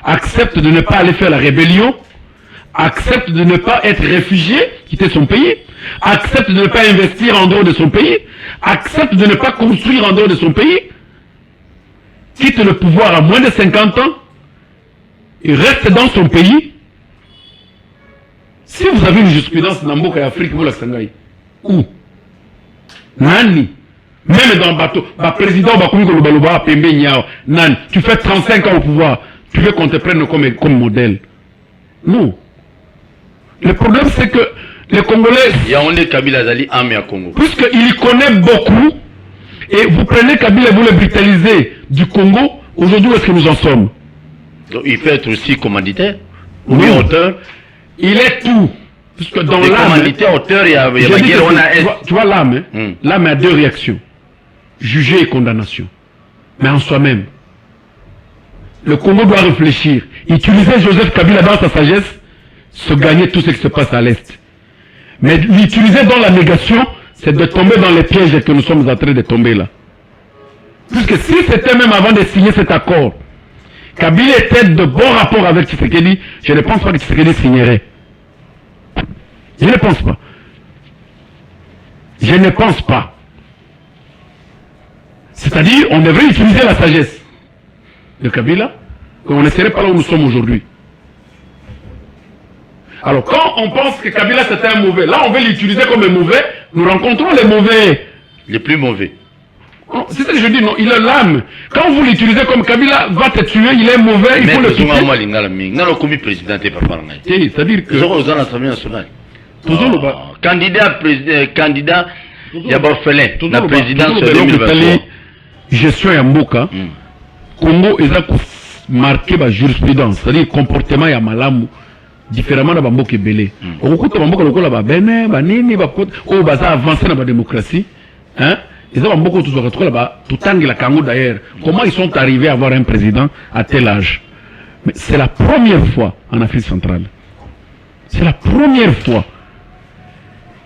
accepte de ne pas aller faire la rébellion, accepte de ne pas être réfugié, quitter son pays, accepte de ne pas investir en dehors de son pays, accepte de ne pas construire en dehors de son pays, quitte le pouvoir à moins de 50 ans, il reste dans son pays. Si vous avez une jurisprudence dans Mboka et Afrique, vous la Sangaï. Où? Nani? Même dans le bateau, le président Nani, tu fais 35 ans au pouvoir, tu veux qu'on te prenne comme modèle. Non. Le problème c'est que les Congolais, puisqu'il connaît beaucoup, et vous prenez Kabila et vous le brutalisez du Congo, aujourd'hui où est-ce que nous en sommes? Donc, il peut être aussi commanditaire, ou bien auteur. Il est tout. Puisque dans l'âme, commanditaire, auteur, il y a tu vois l'âme, l'âme a deux réactions. Juger et condamnation. Mais en soi-même. Le Congo doit réfléchir. Utiliser Joseph Kabila dans sa sagesse, se gagner tout ce qui se passe à l'Est. Mais l'utiliser dans la négation, c'est de tomber dans les pièges que nous sommes en train de tomber là. Puisque si c'était même avant de signer cet accord, Kabila était de bons rapports avec Tshisekedi, je ne pense pas que Tshisekedi signerait. Je ne pense pas. Je ne pense pas. C'est-à-dire, on devrait utiliser la sagesse de Kabila, qu'on ne serait pas là où nous sommes aujourd'hui. Alors, quand on pense que Kabila c'était un mauvais, là on veut l'utiliser comme un mauvais, nous rencontrons les mauvais. Les plus mauvais. C'est ça que je dis, non, il a l'âme. Quand vous l'utilisez comme Kabila va te tuer, il est mauvais, il faut le tuer. C'est-à-dire que... Candidat, il y a orphelin, la présidence de 2023. Gestion ya mboka, Congo est marqué par jurisprudence, c'est-à-dire comportement ya malamu, différemment de Bamboka Belé. On écoute Bamboka lokola ba Benin, ba nini, ba côte, oh baza avancé dans la démocratie, hein? Ils ont beaucoup de choses là-bas, tout temps la Congo d'ailleurs. Comment ils sont arrivés à avoir un président à tel âge? Mais c'est la première fois en Afrique centrale. C'est la première fois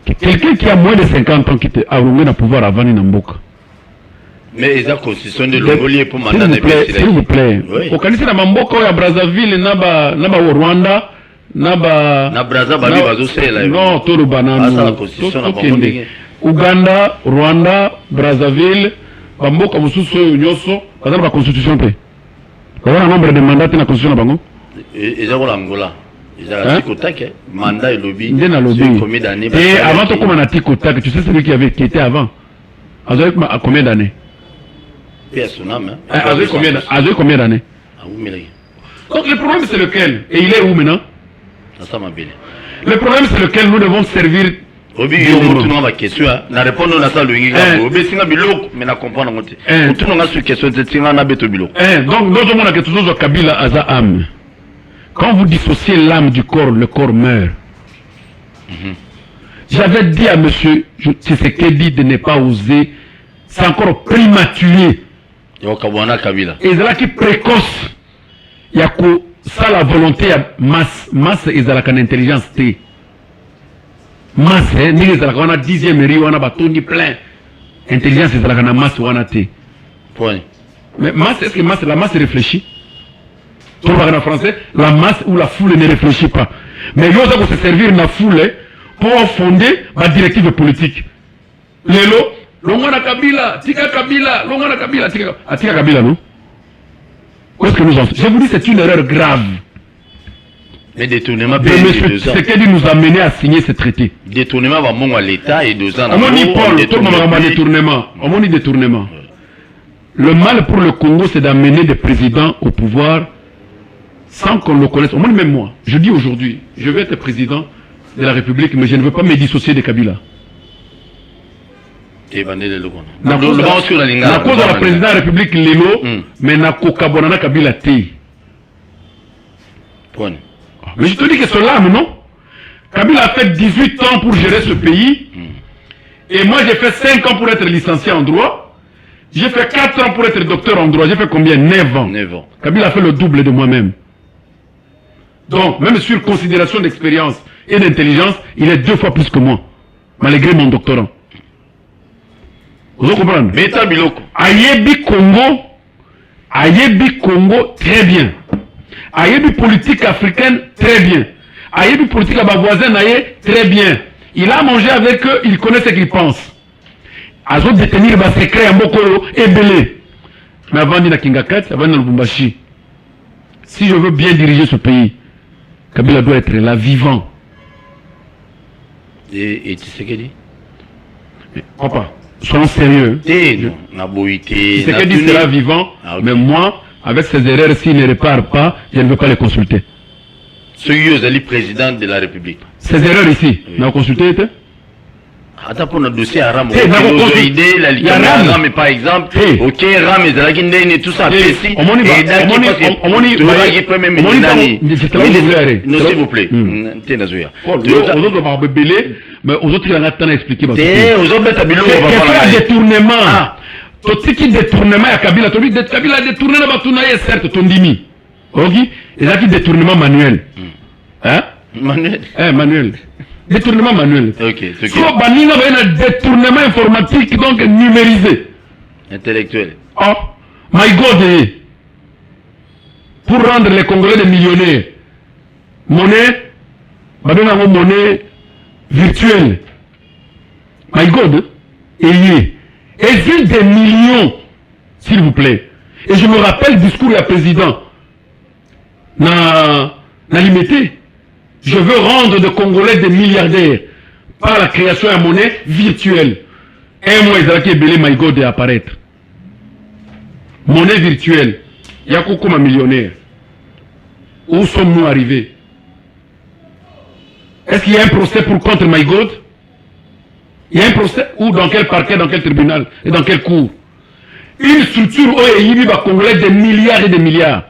que quelqu'un qui a moins de 50 ans qui était arrogé dans le pouvoir avant Namboka. Mais ils ont constitution de l'Ongolier pour mandat de s'il vous plaît. Au Canada, dans Mamboka, à Brazzaville, naba au Rwanda, naba Brazzaville, non, tout le banane. Ouganda, Rwanda, Brazzaville, Bamboka, Moussousou, Nyoso, pas la constitution. Pas le nombre de mandats dans la constitution. Ils ont l'Angola. Ils ont mandat et lobby. Et avant tout, comme on a dit Kotak, tu sais celui qui était avant. À combien d'années? À combien d'années? Donc le problème c'est lequel? Et il est où maintenant? Le problème c'est lequel nous devons servir. Donc le Kabila a âme. Quand vous dissociez l'âme du corps, le corps meurt. J'avais dit à monsieur Tshisekedi de ne pas oser, c'est encore prématuré. Et là qui précoce, il y a ça la volonté masse et ça la intelligence t. Masse, ni ça la 10e mairie on a bâtonné plein. Intelligence c'est la masse on a t. Mais masse, est-ce que la masse réfléchit? Tout le en français, la masse ou la foule ne réfléchit pas. Mais il faut se servir de la foule pour fonder la directive politique. Lelo, Longana Kabila, Tika Kabila, Longana Kabila, Tika Kabila, non? Où est-ce que nous en sommes? Je vous dis, c'est une erreur grave. Mais détournement de M. Tshisekedi nous a mené à signer ce traité. Détournement va à l'État et 2 ans. On dit Paul, tout le monde a détournement. On dit détournement. Le mal pour le Congo, c'est d'amener des présidents au pouvoir sans qu'on le connaisse. Au moins, même moi, je dis aujourd'hui, je vais être président de la République, mais je ne veux pas me dissocier de Kabila. La cause de la présidente de la République, Lelo, mais na kokabonana Kabila T. Mais je te dis que c'est l'âme, non? Kabila a fait 18 ans pour gérer ce pays. Et moi, j'ai fait 5 ans pour être licencié en droit. J'ai fait 4 ans pour être docteur en droit. J'ai fait combien? 9 ans. 9 ans. Kabila a fait le double de moi-même. Donc, même sur considération d'expérience et d'intelligence, il est 2 fois plus que moi. Malgré mon doctorat. Vous comprenez? Ayebi Congo, très bien. Ayebi politique africaine, très bien. Ayebi politique à ma voisine, très bien. Il a mangé avec eux, il connaît ce qu'ils pensent. Azo détenir ma secret à Mokolo et Belé. Mais avant de Kingakat, avant de Lubumbashi. Si je veux bien diriger ce pays, Kabila doit être là, vivant. Et tu sais ce qu'il dit? Papa, soyons sérieux. Tshisekedi dit sera vivant, mais moi, avec ses erreurs, s'il ne répare pas, je ne veux pas les consulter. Celui président de la République. Ces erreurs ici, on a consulté? Attends, pour notre dossier à Ram, mais par exemple, ok, Ram et tout ça, s'il vous plaît. Mais aux autres, il a temps expliqué. Aux autres, détournement. Détournement à Kabila. Kabila a détourné la Batounaï, certes, ton dimi. Ok? Il a dit détournement manuel. Hein? Manuel. Manuel. Détournement manuel. Ok. Soit Banina va un détournement informatique, donc numérisé. Intellectuel. Oh, my God. Pour rendre les Congolais des millionnaires. Monnaie, monnaie virtuelle. My God. Et ville des millions, s'il vous plaît. Et je me rappelle le discours du président. Na limité. Je veux rendre des Congolais des milliardaires par la création de monnaie virtuelle. Un mois, ils ont belé my God de apparaître. Monnaie virtuelle. Il y a beaucoup de millionnaires. Où sommes-nous arrivés? Est-ce qu'il y a un procès pour contre my God? Il y a un procès où, dans quel parquet, dans quel tribunal et dans quelle cour? Une structure où il y a des Congolais des milliards et des milliards.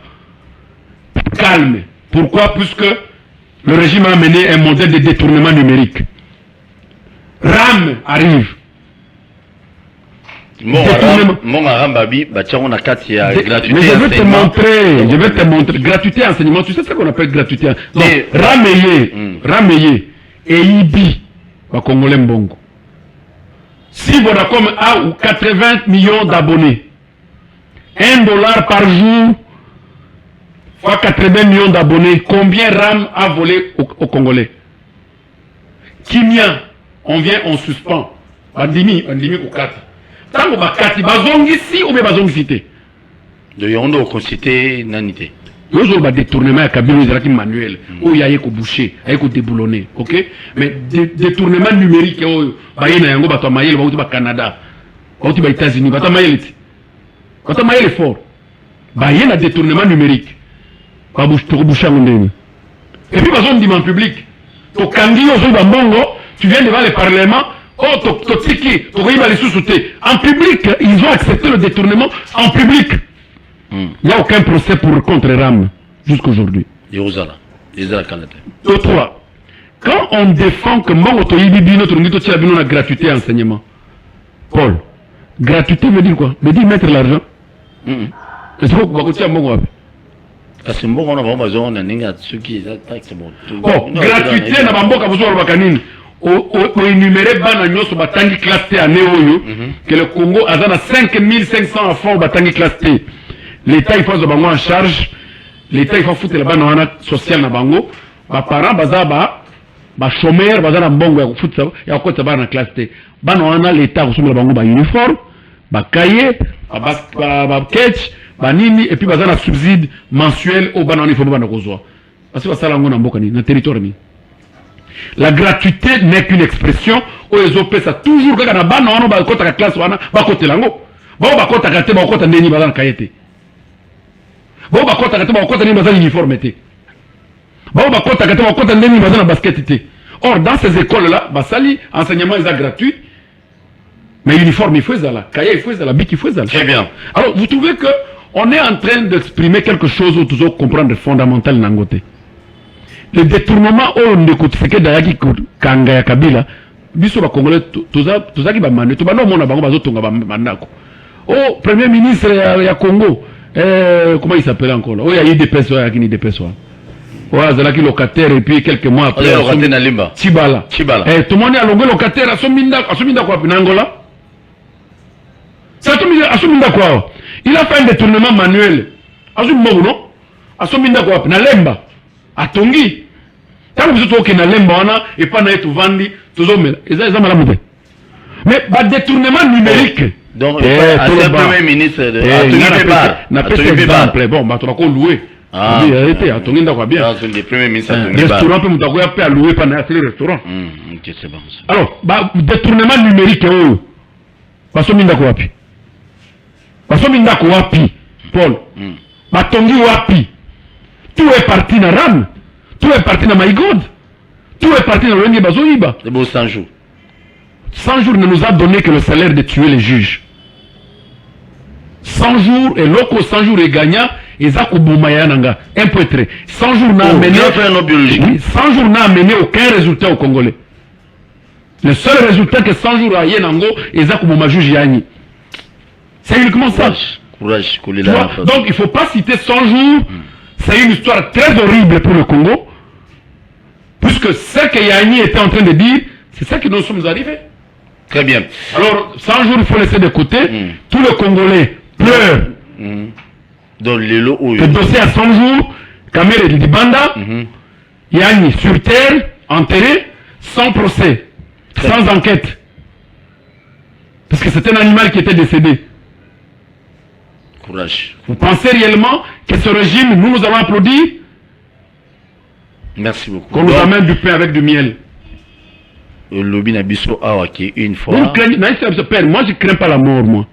Calme. Pourquoi? Puisque le régime a mené un modèle de détournement numérique. RAM arrive. Mais je vais te montrer. Gratuité enseignement, tu sais ce qu'on appelle gratuité. Donc, Rameye et Ibi, Congolais Mbongo. Si Vodacom a 80 millions d'abonnés, $1 par jour, fois 80 millions d'abonnés, combien RAM a volé au Congolais? Kimia, on vient, on suspend. Bandimi, ou 4. Tant que Bakati, Bazongi si ou bien Bazongi cité. De Yondo, concité, nanité. Nous avons détournement à Kabila, ils manuel, où il y a un boucher, il y a un déboulonné, ok? Mais détournement numérique, il y a un Mayel, il y a Canada, il y a États-Unis, il y a Mayel. Il y a Mayel fort. Il y a un détournement numérique. Et puis, on dit en public, tu viens devant le Parlement, en public, ils ont accepté le détournement en public. Il n'y a aucun procès pour contre RAM jusqu'aujourd'hui. 3. Quand on défend que notre gratuité enseignement, Paul, gratuité veut dire quoi? Veut dire mettre l'argent. Gratuité na bamboka bozwa bakanini o énumérer bana nyoso batangi classe T année oyo que le Congo a 5500 enfants batangi classe T. L'État il faut de bango en charge, l'État il faut foutre la bana wana social na bango, ba parents bazaba ba chômeur bazana mbongo ya foutre ya kota bana classe T. Bana wana l'État osomela bango ba uniforme, ba cahier, ba ketch banini et puis bazana subside mensuel au bana uniforme bana kozwa. Parce que ça là on a mboka ni na territoire ni. La gratuité n'est qu'une expression où les OP ça toujours quand na bana wana ba kota ka classe wana ba kote lango. Bon, bah, quand t'as bon, quand t'as neni bazan kayete. Bon, bah, quand t'as bon, quand t'as neni bazan uniformité. Bon, bah, quand t'as bon, quand t'as neni bazan basket. Or, dans ces écoles-là, bah, sali, enseignement est gratuit. Mais uniforme, il faut ça là. Kaya, il faut ça là. Bic, il faut ça là. Très bien. Alors, vous trouvez que on est en train d'exprimer quelque chose où toujours comprendre fondamental nangote. Le détournement, on écoute ce que Dayaki Kanga ya Kabila, biso ba Congolais, tout ça qui va maner, tout le monde a bango bazo tonga ba manako. Oh, premier ministre ya Congo, comment il s'appelle encore là? Oh, il y a eu des personnes, il y a des personnes. Ouais, Zalaki locataire et puis quelques mois après. Locataire na Limba. Chibala. Tout le monde a longué locataire à Sominda quoi, Nangola. Asuminda quoi? Il a fait un détournement manuel. Asuminda non? Asuminda quoi? Na Lemba. A Tongi. Tant que vous êtes na Lemba wana et pas na etu vandi, toujours mais ça malamu. Mais ba détournement numérique. Donc c'est premier ministre n'a pas exemple. Bon, bah tu vas louer. Ah, il a Tongi d'accord bien. C'est le premier ministre. Restaurant peut m'avoir pas à louer pendant le restaurant. OK, c'est bon. Alors, bah détournement numérique oh. Asuminda quoi puis? Basominda ko wapi Paul batongi wapi tout est parti na ram tout est parti na my god tout est parti na Renge Bazoiba. C'est beau 100 jours 100 jours ne nous a donné que le salaire de tuer les juges. 100 jours et loko 100 jours est gagnant et ça kubumaya nanga un peu très 100 jours n'a amené 100 jours n'a amené aucun résultat au Congolais. Le seul résultat que 100 jours a yenango et ça kubuma juge yani. C'est uniquement ça. Courage, donc il ne faut pas citer 100 jours. C'est une histoire très horrible pour le Congo. Puisque ce que Yanni était en train de dire, c'est ça que nous sommes arrivés. Très bien. Alors, 100 jours, il faut laisser de côté. Tous les Congolais pleurent. Dans les lots où le dossier à 100 jours, Kamere de Banda, Yanni sur terre, enterré, sans procès, sans enquête. Parce que c'est un animal qui était décédé. Courage. Vous pensez réellement que ce régime, nous allons applaudir? Merci beaucoup. Qu'on nous amène du pain avec du miel. Le lobby Nabiso Awaki, une fois. Moi, je ne crains pas la mort, moi.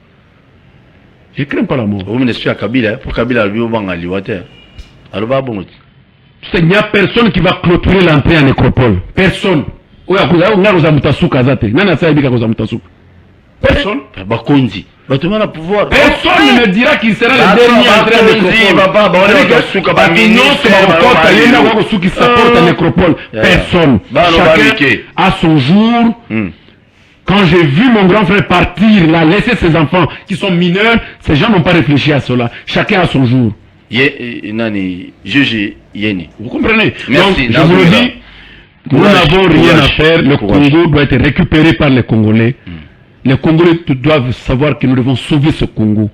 Je ne crains pas la mort. Vous me laissez à Kabila, pour Kabila, lui, au Bangali, alors, bon. Il n'y a personne qui va clôturer l'entrée en nécropole. Personne. Personne. Personne ne dira qu'il sera le dernier entré en nécropole. Personne. Chacun a son jour. Quand j'ai vu mon grand frère partir, là, laisser ses enfants qui sont mineurs, ces gens n'ont pas réfléchi à cela. Chacun a son jour. Vous comprenez? Merci. Donc, je vous le dis, nous n'avons rien à faire. Le Congo doit être récupéré par les Congolais. Les Congolais doivent savoir que nous devons sauver ce Congo.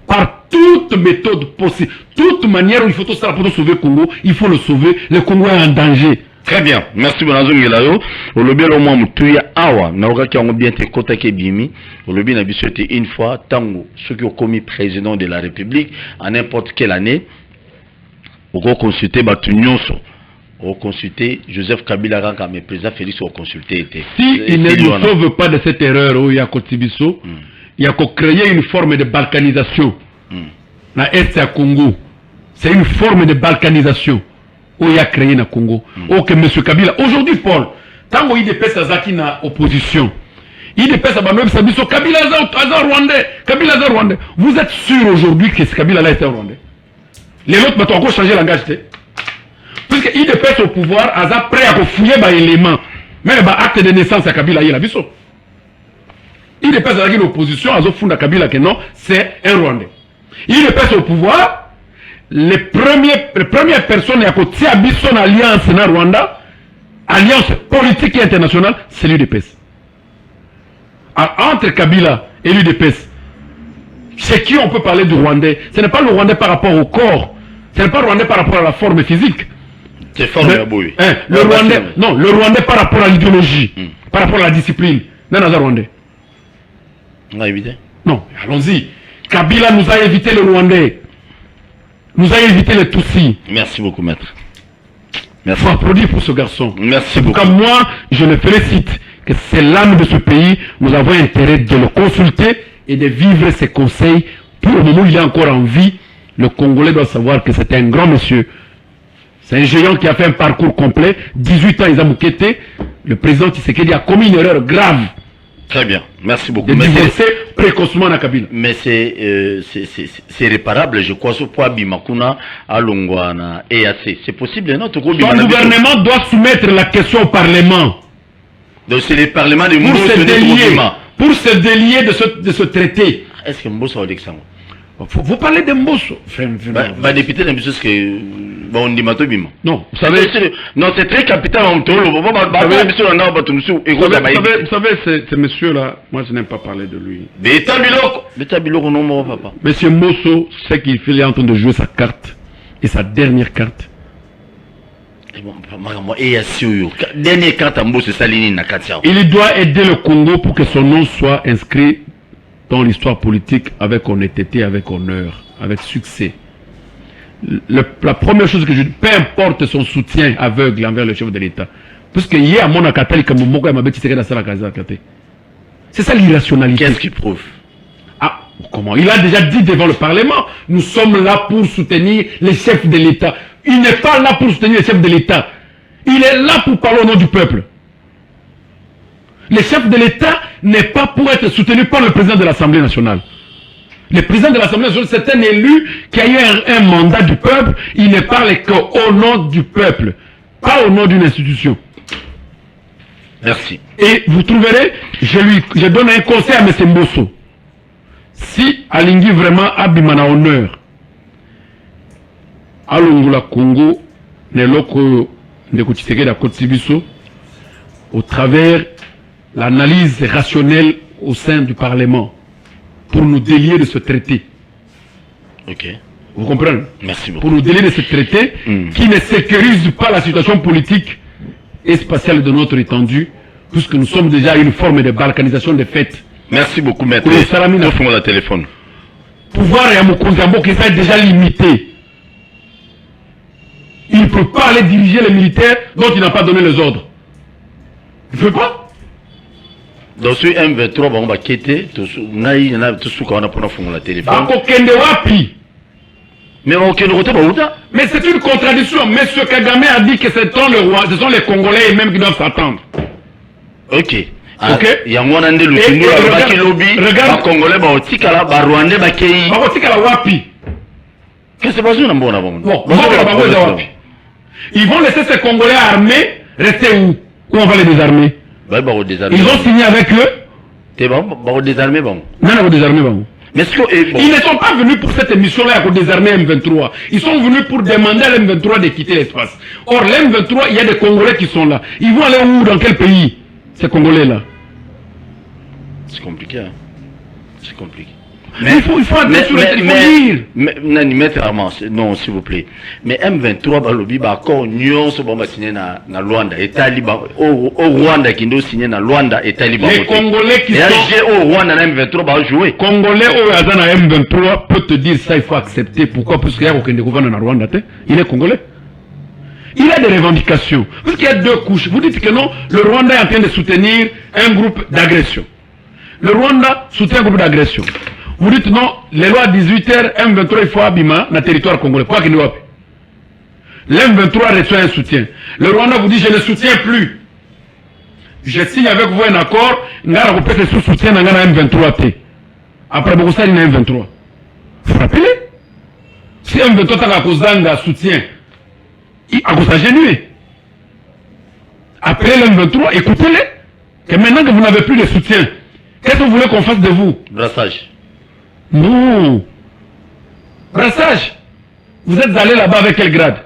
Par toute méthode possible, toute manière où il faut tout ça pour sauver le Congo, il faut le sauver. Le Congo est en danger. Très bien. Merci Bonazo Ngelayo. Au lobby au moins mutuya awa na okaki on bien te kota ke bimi. Au lobby na biso était une fois tango ceux qui ont commis président de la République à n'importe quelle année. Au consulter batu nyonso. Au consulter Joseph Kabila Ranka mais président Félix au consulter était. Si il ne nous sauve pas de cette erreur où il y a Kotibiso, il y a qu'à créer une forme de balkanisation. Na Est à Congo. C'est une forme de balkanisation. Où il y a créé na Congo. Ok, M. Kabila. Aujourd'hui, Paul, tant qu'il dépêche à Zaki na opposition, il dépêche à Banoïb Sabiso, Kabila Azar Rwandais. Kabila Azar Rwandais. Vous êtes sûr aujourd'hui que ce Kabila là était Rwandais? Les autres ont encore changé le langage. Puisqu'il dépêche au pouvoir, Azar prêt à fouiller les éléments. Mais les acte de naissance à Kabila, il y a Biso. Il dépêche à l'opposition, Azar Funda Kabila que non, c'est un Rwandais. Il dépêche au pouvoir. Les premières personnes qui ont son alliance na Rwanda, alliance politique et internationale, c'est l'UDPS. Entre Kabila et l'UDPS, c'est qui on peut parler du Rwandais? Ce n'est pas le Rwandais par rapport au corps, ce n'est pas le Rwandais par rapport à la forme physique. C'est fort, le Rwandais, non, le Rwandais par rapport à l'idéologie, par rapport à la discipline. Non, Rwandais. Non, allons-y. Kabila nous a évité le Rwandais. Nous a évité les Tutsis. Merci beaucoup, maître. Merci. Il faut applaudir pour ce garçon. Merci beaucoup. En tout cas, moi, je le félicite que c'est l'âme de ce pays. Nous avons intérêt de le consulter et de vivre ses conseils. Pour le moment où il est encore en vie, le Congolais doit savoir que c'est un grand monsieur. C'est un géant qui a fait un parcours complet. 18 ans, ils ont mouquetté. Le président Tshisekedi a commis une erreur grave. Très bien, merci beaucoup. De divorcer précocement à Kabila. Mais c'est réparable, je crois, ce point Bimakuna à Longwana et EAC. C'est possible, non? Son gouvernement doit soumettre la question au Parlement. Donc c'est le Parlement de pour se délier de ce traité. Est-ce que Mbosso a dit ça? Vous parlez de Mbosso. Député, c'est que bon, on dit Matobima. Non, vous savez. Non, c'est très capital. Vous savez, ce monsieur-là, moi je n'aime pas parler de lui. Non, papa. Monsieur Mbosso, c'est qu'il est en train de jouer sa carte. Et sa dernière carte. Dernière carte à Mbosso, c'est Saline Nakatia. Il doit aider le Congo pour que son nom soit inscrit dans l'histoire politique avec honnêteté, avec honneur, avec succès. La première chose que je dis, peu importe son soutien aveugle envers le chef de l'État, puisque hier, mon akatali comme mon gars m'a dit que c'est ça l'irrationalité. Qu'est-ce qu'il prouve? Ah, comment? Il a déjà dit devant le Parlement, nous sommes là pour soutenir les chefs de l'État. Il n'est pas là pour soutenir les chefs de l'État. Il est là pour parler au nom du peuple. Le chef de l'État n'est pas pour être soutenu par le président de l'Assemblée nationale. Le président de l'Assemblée nationale, c'est un élu qui a eu un mandat du peuple. Il ne parle qu'au nom du peuple, pas au nom d'une institution. Merci. Et vous trouverez, je donne un conseil à M. Mbosso. Si Alingui vraiment abimana honneur, Alongula Congo, Neloko Ndekoutiseke da Kotsibiso, au travers l'analyse rationnelle au sein du Parlement pour nous délier de ce traité. Ok. Vous comprenez? Merci beaucoup. Pour nous délier de ce traité qui ne sécurise pas la situation politique et spatiale de notre étendue, puisque nous sommes déjà à une forme de balkanisation des faits. Merci beaucoup, maître. Pour le téléphone. Pouvoir et Amokonzambo qui est déjà limité. Il ne peut pas aller diriger les militaires dont il n'a pas donné les ordres. Il ne peut pas. Dans ce M23, on va quitter, tout ce qu'on a pour le téléphone. Mais c'est une contradiction. M. Kagame a dit que ce sont les Congolais eux-mêmes qui doivent s'attendre. Ok. Ok. Il y a un moment de regarde, Congolais, Rwandais, qu'est-ce qui se passe dans bon? Ils vont laisser ces Congolais armés rester où? Où on va les désarmer? Ils ont signé avec eux. C'est bon, désarmer bon. Non, désarmer bon. Mais ils ne sont pas venus pour cette émission-là pour désarmer M23. Ils sont venus pour demander à l'M23 de quitter l'espace. Or, l'M23, il y a des Congolais qui sont là. Ils vont aller où? Dans quel pays? Ces Congolais-là. C'est compliqué, hein. C'est compliqué. Mais il faut entrer sur le non, s'il vous plaît. Mais M23, balobi, d'accord, Nyon, ce bon, signé na Luanda, et Taliban, au Rwanda, qui nous signé na Luanda, et Taliban. Les Congolais qui sont au Rwanda, M23, va jouer. Congolais, au Azana M23, peut te dire ça, il faut accepter. Pourquoi? Parce qu'il y a aucun gouvernement na Rwanda, il est Congolais. Il a des revendications. Parce qu'il y a deux couches. Vous dites que non, le Rwanda est en train de soutenir un groupe d'agression. Le Rwanda soutient un groupe d'agression. Vous dites non, les lois 18h, M23, il faut abîmer dans le territoire congolais. Quoi qu'il n'y ait pas. L'M23 reçoit un soutien. Le Rwanda vous dit, je ne soutiens plus. Je signe avec vous un accord, vous pouvez sous soutien dans le M23. Après, vous avez un M23. Vous rappelez? Si M23 a cause d'un soutien, à cause genué. Appelez l'M23, écoutez-les. Que maintenant que vous n'avez plus de soutien, qu'est-ce que vous voulez qu'on fasse de vous? Brassage. Non. Brassage. Vous êtes allé là-bas avec quel grade?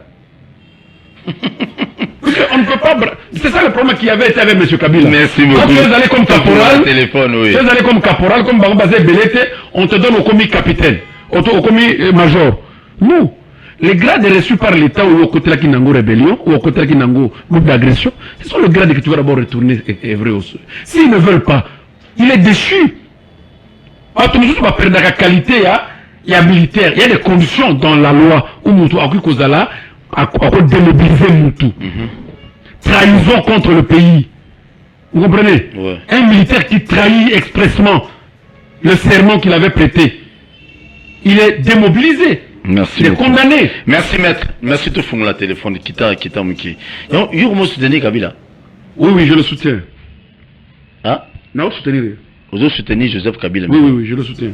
On ne peut pas. C'est ça le problème qu'il y avait été avec M. Kabila. Merci beaucoup. Quand tu es allé comme caporal, oui. tu es allé comme caporal, comme Barobazé Belete, on te donne au commis capitaine, au commis major. Non. Les grades reçus par l'État ou au côté de la Kinango rébellion, ou au côté de la Kinango groupe d'agression, ce sont les grades que tu vas d'abord retourner vrai au sol. S'ils ne veulent pas, il est déchu. Il va perdre la qualité, il y a militaire, il y a des conditions dans la loi où Moutou a Kozala a démobilisé Moutou. Trahison contre le pays. Vous comprenez? Ouais. Un militaire qui trahit expressement le serment qu'il avait prêté. Il est démobilisé. Merci. Il est condamné. Merci, maître. Merci de faire la téléphone. Kita Mouki. Donc, vous soutenez Kabila? Oui, je le soutiens. Hein? Non, soutenir. Vous soutenez Joseph Kabila? Oui, je le soutiens.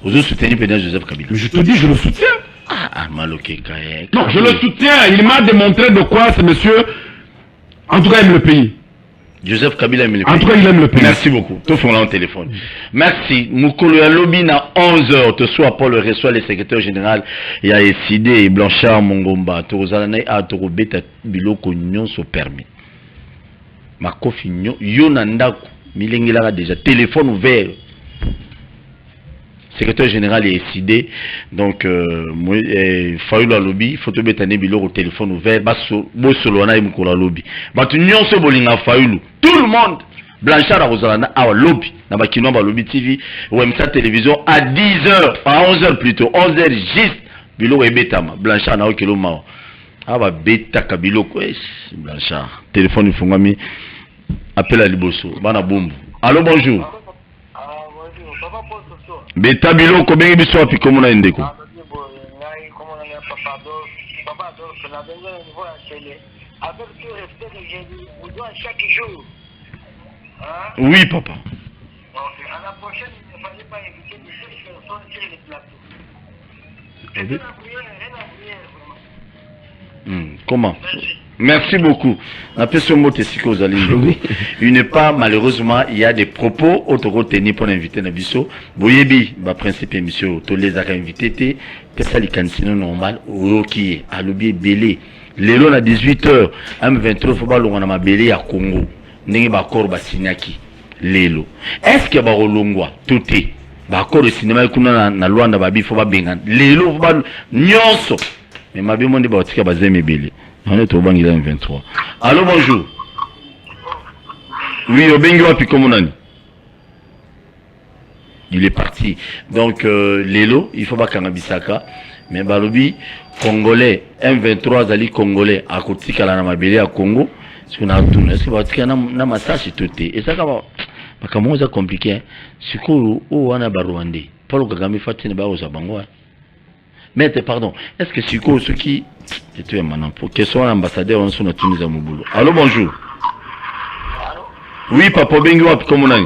Vous soutenez Pédant Joseph Kabila? Mais je te dis, je le soutiens. Ah, Maloké Kaye. Non, je le soutiens. Il m'a démontré de quoi ce monsieur, en tout cas, aime le pays. Joseph Kabila aime le pays. En tout cas, il aime le pays. Merci beaucoup. Tout le monde au téléphone. Merci. Moukolo ya lobby na 11h. Te soit Paul reçoit le secrétaire général. Il y a Essidé et Blanchard Mongomba. Torozalane a Torobeta Biloko Nyon so permis. Makofi Nyon. Yonandaku. Milengela déjà. Téléphone ouvert. Secrétaire général est décidé, donc Fayoula lobby, photo bétané biloko téléphone ouvert, Bossolona et Moukola lobby. Batu nyonso bolinga Fayoulou, tout le monde, Blanchard à Rosalana, à lobby, na bakino ba lobby TV, ou MSA télévision à 10h, à 11h plutôt, 11h juste, biloko et bétama, Blanchard na okelo mao. Ah ba beta kabiloko, Blanchard, téléphone ifungami, appel à Liboso, bana bombo. Allô, bonjour. Beta biloko bengi biso api komona endeko. Oui papa. À la prochaine, il ne fallait pas éviter de faire une personne sur les plateaux. Comment? Merci beaucoup. Il n'est pas, malheureusement, il y a des propos autour tenus pour inviter Nabiso. Boyebi, ma principe émission, tous les a invités, que ça les cantines normal, ou qui est, à l'oublier belé. L'élo à 18h, M23, faut pas l'on a belé à Congo. N'est pas encore Bassignaki. L'élo. Est-ce qu'il y a Longwa, tout est? Bakor le cinéma, kuna na Luanda babi, faut pas bengan. L'élo, faut pas nyonso. Mais ma bien, on dit, bah, tu vas me belé. On est au banc, il a 23. Allô, bonjour. Oui, au Bengo, puis comment on a dit? Il est parti. Donc, Lélo, il faut pas Kanabisaka. Mais Balobi, Congolais, M23, Zali Congolais, à côté de la Mabélé à Congo, est-ce qu'on a tout? Est-ce qu'on a un massage et tout? Et ça, comment c'est compliqué? C'est quoi, où on a Barouandé? Paul Kagame Fatine Barozabango. Mais pardon, est-ce que c'est quoi ce qui... Tu es maintenant, pour que soit ambassadeur, on soit notre mise à mon boulot. Allô, bonjour. Allô? Oui, papa, bengi wapi, comment on a?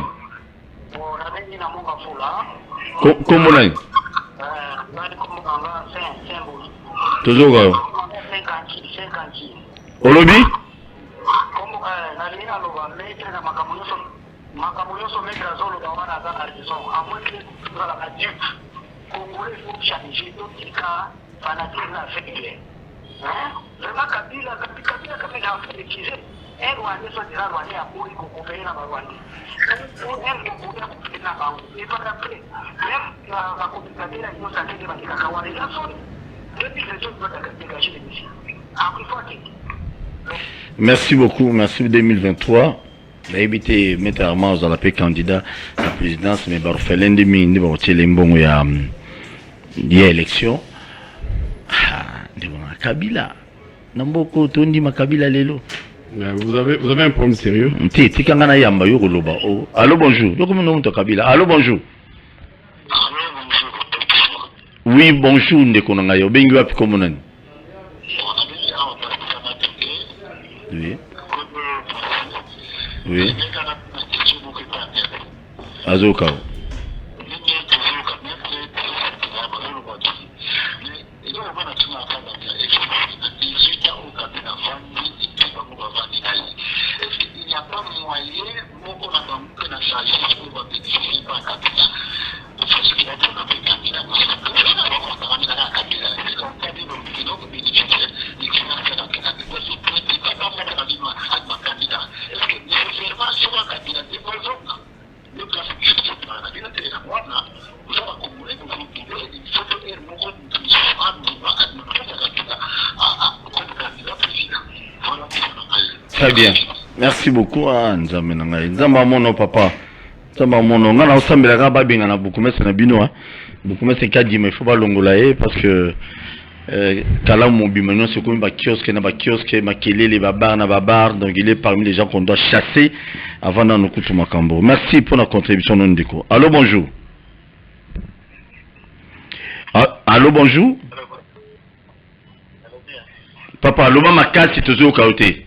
Comment on a? Toujours gars. Au lobby? Congolais, il faut changer d'autres cas, fanatisme affecté. Vraiment, Kabila a fétichisé. Un Rwandais soit déjà Rwandais à Bouri, qu'on paye dans le Rwandais. Un Congolais a fait la banque. Et par après, même la communauté, ils ont senti des Bakakawari. Ils sont depuis les autres doivent dégager les missiles. Après, il faut. Merci beaucoup, merci 2023. J'ai évité mettre Armand dans la paix candidat à la présidence, mais il faut l'endemi, il faut tirer les bons, il y a élection. Kabila. Namboko tondi makabila lelo. Vous avez un problème sérieux. Tikangana yamba yo loba. Allô bonjour. Yo comment on Kabila. Allô bonjour. Oui bonjour ndeko nanga yo. Bengi wapi komo nani? Oui. Oui. Azoka. Très bien. Merci beaucoup. Nzamba mono papa. Nzamba mono. Ngana osambela ka babinga na bukumese na bino. Bukumese kadima il faut pas longola parce que Kala Mobimano, c'est comme un kiosque, Makelele, Babar, donc il est parmi les gens qu'on doit chasser avant d'en écouter Makambo. Merci pour la contribution non déco. Allô, bonjour. Allô, bonjour. Papa, allô, ma case, c'est toujours au caoté.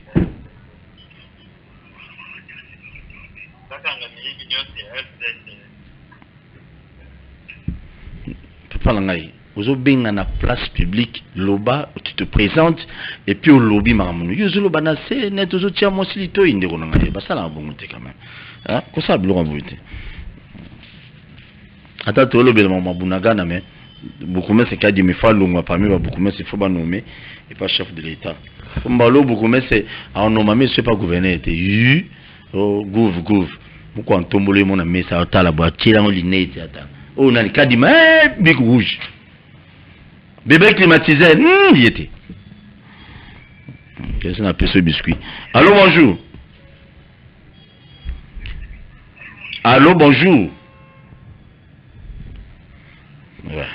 Papa, l'angaï. Vous avez bien la place publique, loba, tu te présentes, et puis au lobby, maman. Vous loba na se, net vous tiens mon silito inde ronangaye. Bah ça la bon monter quand même. Hein? Quoi ça bleu en vérité. Attends, tu lobby le maman bunaga na mais beaucoup mais c'est qu'à dire mais fallo moi parmi beaucoup mais c'est faut pas nommer et pas chef de l'État. Mbalo beaucoup mais c'est à nommer mais c'est pas gouverneur était. Oh gouv. Pourquoi on tombe le mon ami ça ta la boîte là on ligne attends. Oh na qu'à dire mais big rouge. Bébé climatisé, il était. Qu'est-ce qu'on appelle ce biscuit? Allô, bonjour. Allô, bonjour. Ouais.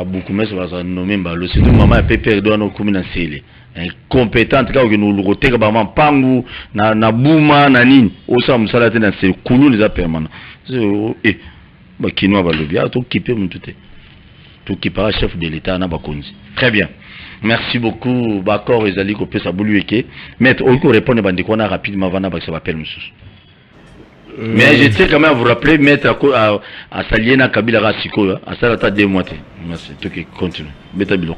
Beaucoup mais ça va nommer Mbalo. C'est tout maman peut perdre nos communes en célé. Incompétente quand nous le roteka maman pangu na bouma na nini. Osa musala tena c'est koulou les a permanent. Eh ba kinwa ba lobia to kiper mon tout. Tout qui paraît chef de l'État na bakonzi. Très bien. Merci beaucoup. Bakor ezali ko pesa bolueke. Maître, on peut répondre bandiko na rapidement avant que ça m'appelle monsieur. Mais je tiens quand même à vous rappeler maître à Saliena Kabila Rasiko à Salata 2 mois. Merci. Tout qui continue. Beta bilo.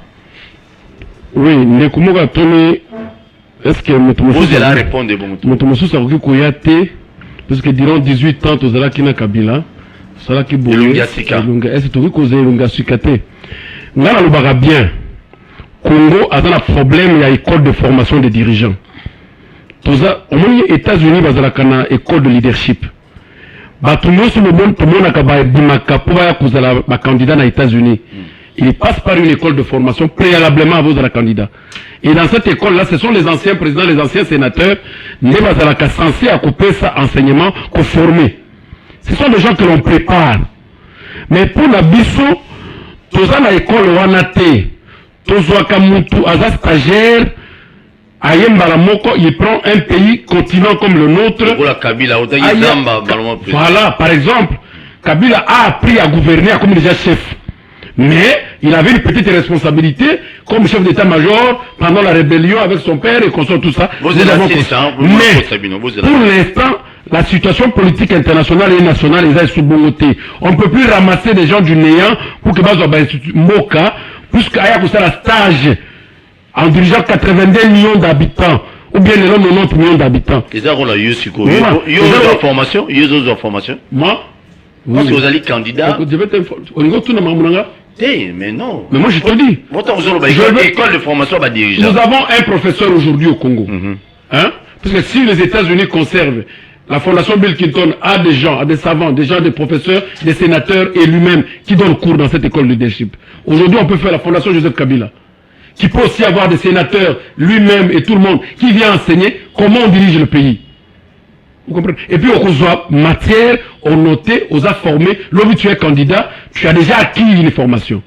Oui, ne kumoga toni est-ce que vous allez répondre bon. Motomosu sa ko koyate parce que durant 18 ans tozala kina Kabila ça qui boue est-ce que tu causer lunga sukate ngala lobaka bien Congo a un problème il y a école de formation des dirigeants toza au moins États-Unis bazala kana école de leadership batumo sur le monde tout le monde akaba bimaka pour ya kuzala ba candidat aux États-Unis il passe par une école de formation préalablement avant la candidat et dans cette école là ce sont les anciens présidents les anciens sénateurs ne bazala ka censé à couper ça enseignement pour former. Ce sont des gens que l'on prépare. Mais pour la biso, tous à l'école wanate, tous à Kamutu, à stagiaire, à Yembaramoko, il prend un pays continent comme le nôtre. Voilà, par exemple, Kabila a appris à gouverner comme déjà chef. Mais il avait une petite responsabilité comme chef d'état-major pendant la rébellion avec son père et consort tout ça. Mais pour l'instant, la situation politique internationale et nationale est sous-bongoté. On ne peut plus ramasser des gens du néant pour que Moka, puisqu'il y a un stage en dirigeant 82 millions d'habitants, ou bien les 90 millions d'habitants. Ils ont la formation. Moi parce que vous allez candidat. Mais non. Mais moi je te dis. École de formation va diriger. Nous avons un professeur aujourd'hui au Congo. Hein? Parce que si les États-Unis conservent la fondation Bill Clinton a des gens, a des savants, des gens, des professeurs, des sénateurs et lui-même qui donnent cours dans cette école de leadership. Aujourd'hui, on peut faire la fondation Joseph Kabila, qui peut aussi avoir des sénateurs, lui-même et tout le monde, qui vient enseigner comment on dirige le pays. Vous comprenez? Et puis, on a matière, on noté, on a formé. Lorsque tu es candidat, tu as déjà acquis une formation.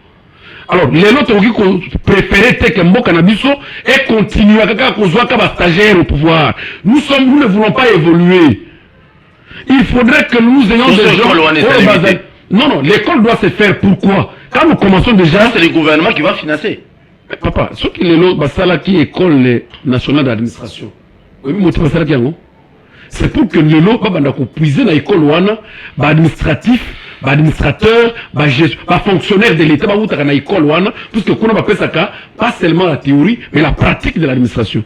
Alors, les autres ont préféré que Mbo Canabiso et continuer à soit stagiaire au pouvoir. Nous ne voulons pas évoluer. Il faudrait que nous ayons des gens. Non, l'école doit se faire. Pourquoi? Quand nous commençons déjà. C'est le gouvernement qui va financer. Mais papa, ce qui est là, qui est l'école nationale d'administration. C'est pour que les lots puisent dans l'école administratif, administrateur, fonctionnaire de l'État, dans l'école puisque qu'on appelle ça pas seulement la théorie, mais la pratique de l'administration.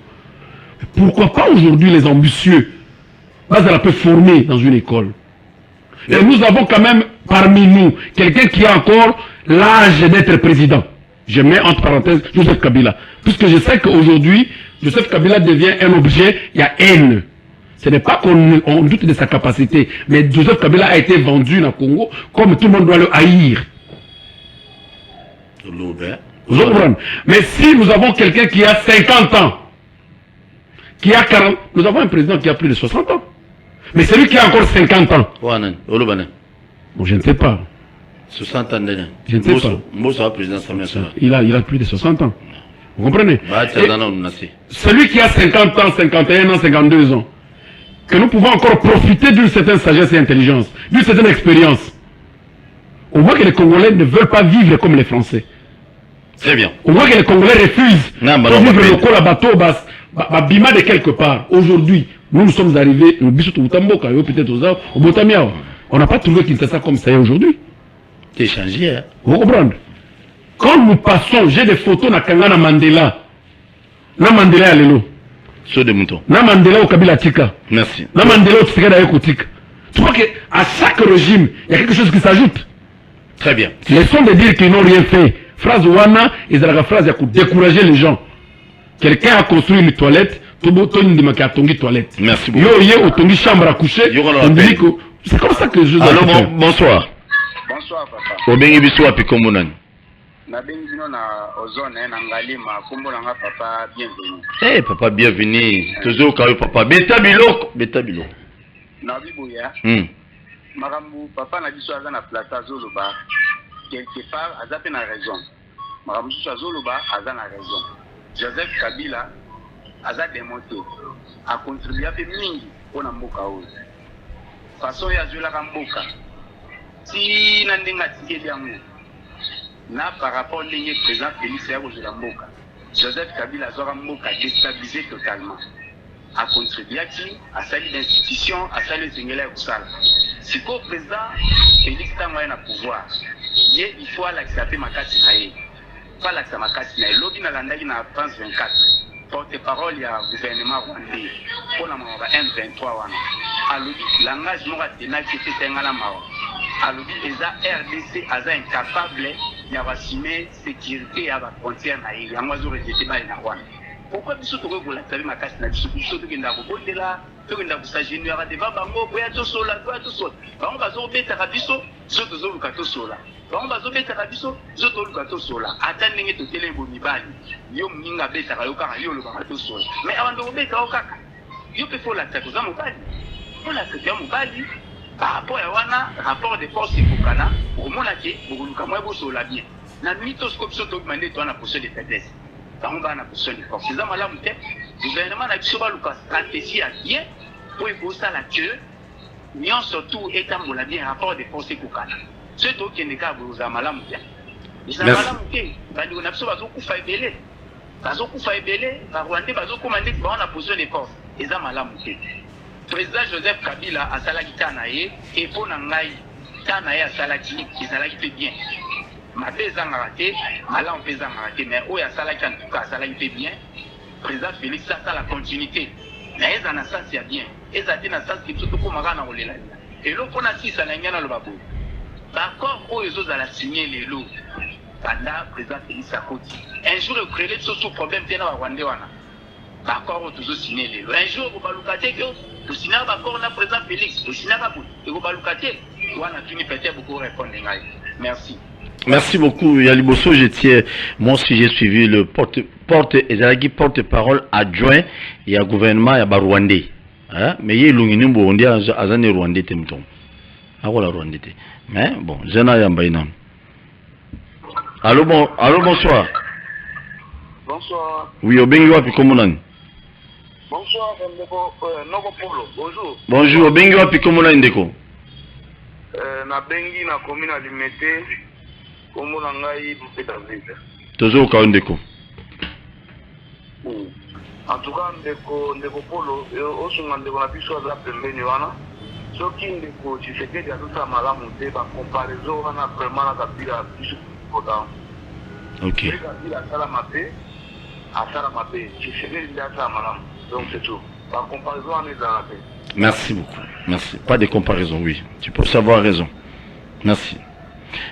Pourquoi pas aujourd'hui les ambitieux? Elle peut former dans une école. Et nous avons quand même parmi nous quelqu'un qui a encore l'âge d'être président. Je mets entre parenthèses Joseph Kabila. Puisque je sais qu'aujourd'hui, Joseph Kabila devient un objet, il y a haine. Ce n'est pas qu'on doute de sa capacité, mais Joseph Kabila a été vendu dans le Congo comme tout le monde doit le haïr. Mais si nous avons quelqu'un qui a 50 ans, qui a 40, nous avons un président qui a plus de 60 ans. Mais celui qui a encore 50 ans. Bon, je ne sais pas. 60 ans. Je ne sais pas. Mbosso président national. Il a plus de 60 ans. Vous comprenez? Celui qui a 50 ans, 51 ans, 52 ans, que nous pouvons encore profiter d'une certaine sagesse et intelligence, d'une certaine expérience. On voit que les Congolais ne veulent pas vivre comme les Français. Très bien. On voit que les Congolais refusent de vivre le col à bateau, bima de quelque part. Aujourd'hui, nous sommes arrivés, peut-être au Botamiao. On n'a pas trouvé Kinshasa comme ça aujourd'hui. C'est changé, hein? Vous comprenez? Quand nous passons, j'ai des photos de Kangana Mandela. Na Mandela à Lelo. Saut de mouton. Na Mandela au Kabila Tika. Merci. Na Mandela au Tshisekedi Ayeko Tika. Tu vois qu'à chaque régime, il y a quelque chose qui s'ajoute. Très bien. Laissons de dire qu'ils n'ont rien fait. Phrase Wana, ils ont la phrase pour décourager les gens. Quelqu'un a construit une toilette, toilette. Merci beaucoup. Yo, Otongi chambre à coucher. C'est comme ça que je. Alors, bonsoir. Bonsoir, papa. Obengi biso api komonani. Na bengino na ozone na ngalima kombola nga papa bienvenue. Eh papa bienvenue. Toujours kayo papa beta biloko. Na biboya. Makambu papa na biso aza na plaza zoloba. Quelque part aza pe na raison. Makambu biso azoloba aza na raison. Joseph Kabila aza démonté. A contribué pe mingi pona mboka oyo. Façon ya zola ka mboka. Si na ndenga tikeli yango na par rapport à président Félix Mboka, Joseph Kabila a Mboka déstabilisé totalement. A contribué à salir l'institution, à salir les Ingélés au Sal. Si le président Félix Tangoye na pouvoir, il faut l'accepter ma carte naïe. Pas l'accepter ma carte naïe. Lobby na landaki na France 24. Porte-parole ya gouvernement rwandais. Pour la M23 wana. A lobby langage mora tenaki c'était ngala mao. Alors, les RDC sont incapables d'assumer la sécurité à la frontière. Pourquoi nous sommes tous les ma casse? Nous sommes tous les gens qui là, tous les gens qui sont généreux à des bango, qui sont tous là, qui sont tous là. On va se mettre à Rabiso, nous sommes tous là. On va se mettre à Rabiso, nous sommes tous là. Attendez que tu aies un bonibali. Yo m'inga beta kayoka yo le tous là. Mais avant de mettre au kaka, yo peut faire la tête aux amobali. Pour la tête aux amobali. Par rapport à wana rapport de force Fokana au monake au lukamwa boso la bien na mythoscope so demandé toi na position de faiblesse on va na position de force c'est ça malamu te gouvernement na biso ba luka stratégie à bien pour y ça la que nion surtout état mola bien rapport de force Fokana c'est toi qui n'est qu'à vous za malamu te ça malamu te ba ndi na biso bazo kufa ebele ba Rwandais bazo commander ba na position de force et ça malamu te. Président Joseph Kabila a salaki Tanaye et pour Nangaï, Tanaye a salaki, il salaki fait bien. Ma paysan a raté, malin paysan a raté, mais où il a salaki en tout cas, salaki fait bien. Président Félix, ça la continuité. Mais ils en a ça c'est bien. Ils ont dit dans ça c'est surtout pour Marana ou les là. Et l'autre on a dit ça n'a rien à le babou. D'accord, où ils ont la signer les lots. Pendant président Félix à côté. Un jour le crédit sous problème tient à Rwanda wana. D'accord, toujours signé les lots. Un jour vous balukate que le Sénat va encore le président Félix, le Sénat va vous balukate. On a fini peut-être beaucoup répondre. Merci. Merci beaucoup, Yaliboso. Je tiens, moi aussi j'ai suivi le porte-parole adjoint et à gouvernement et à Rwandais. Mais il y a l'ungini Burundi à Zane Rwandais temton. Ah voilà Rwandais. Mais bon, Zena Yambaina. Allô bonsoir. Bonsoir. Oui, Obengi wapi komonani. Bonsoir, Noko Polo. Bonjour. Bonjour, Obengi wapi komonani ndeko. Na bengi na commune alimete komona ngai mpeta vita. Toujours ka ndeko. En tout cas ndeko Polo osunga ndeko na biso za pembeni wana. Soki ndeko Tshisekedi atusa malamu te ba comparaison wana vraiment na kabila biso important. OK. Kabila sala mabe, asala mabe. Tshisekedi ndasa malamu. Donc c'est tout. La comparaison en est dans la paix. Merci beaucoup. Merci. Pas de comparaison, oui. Tu peux savoir raison. Merci.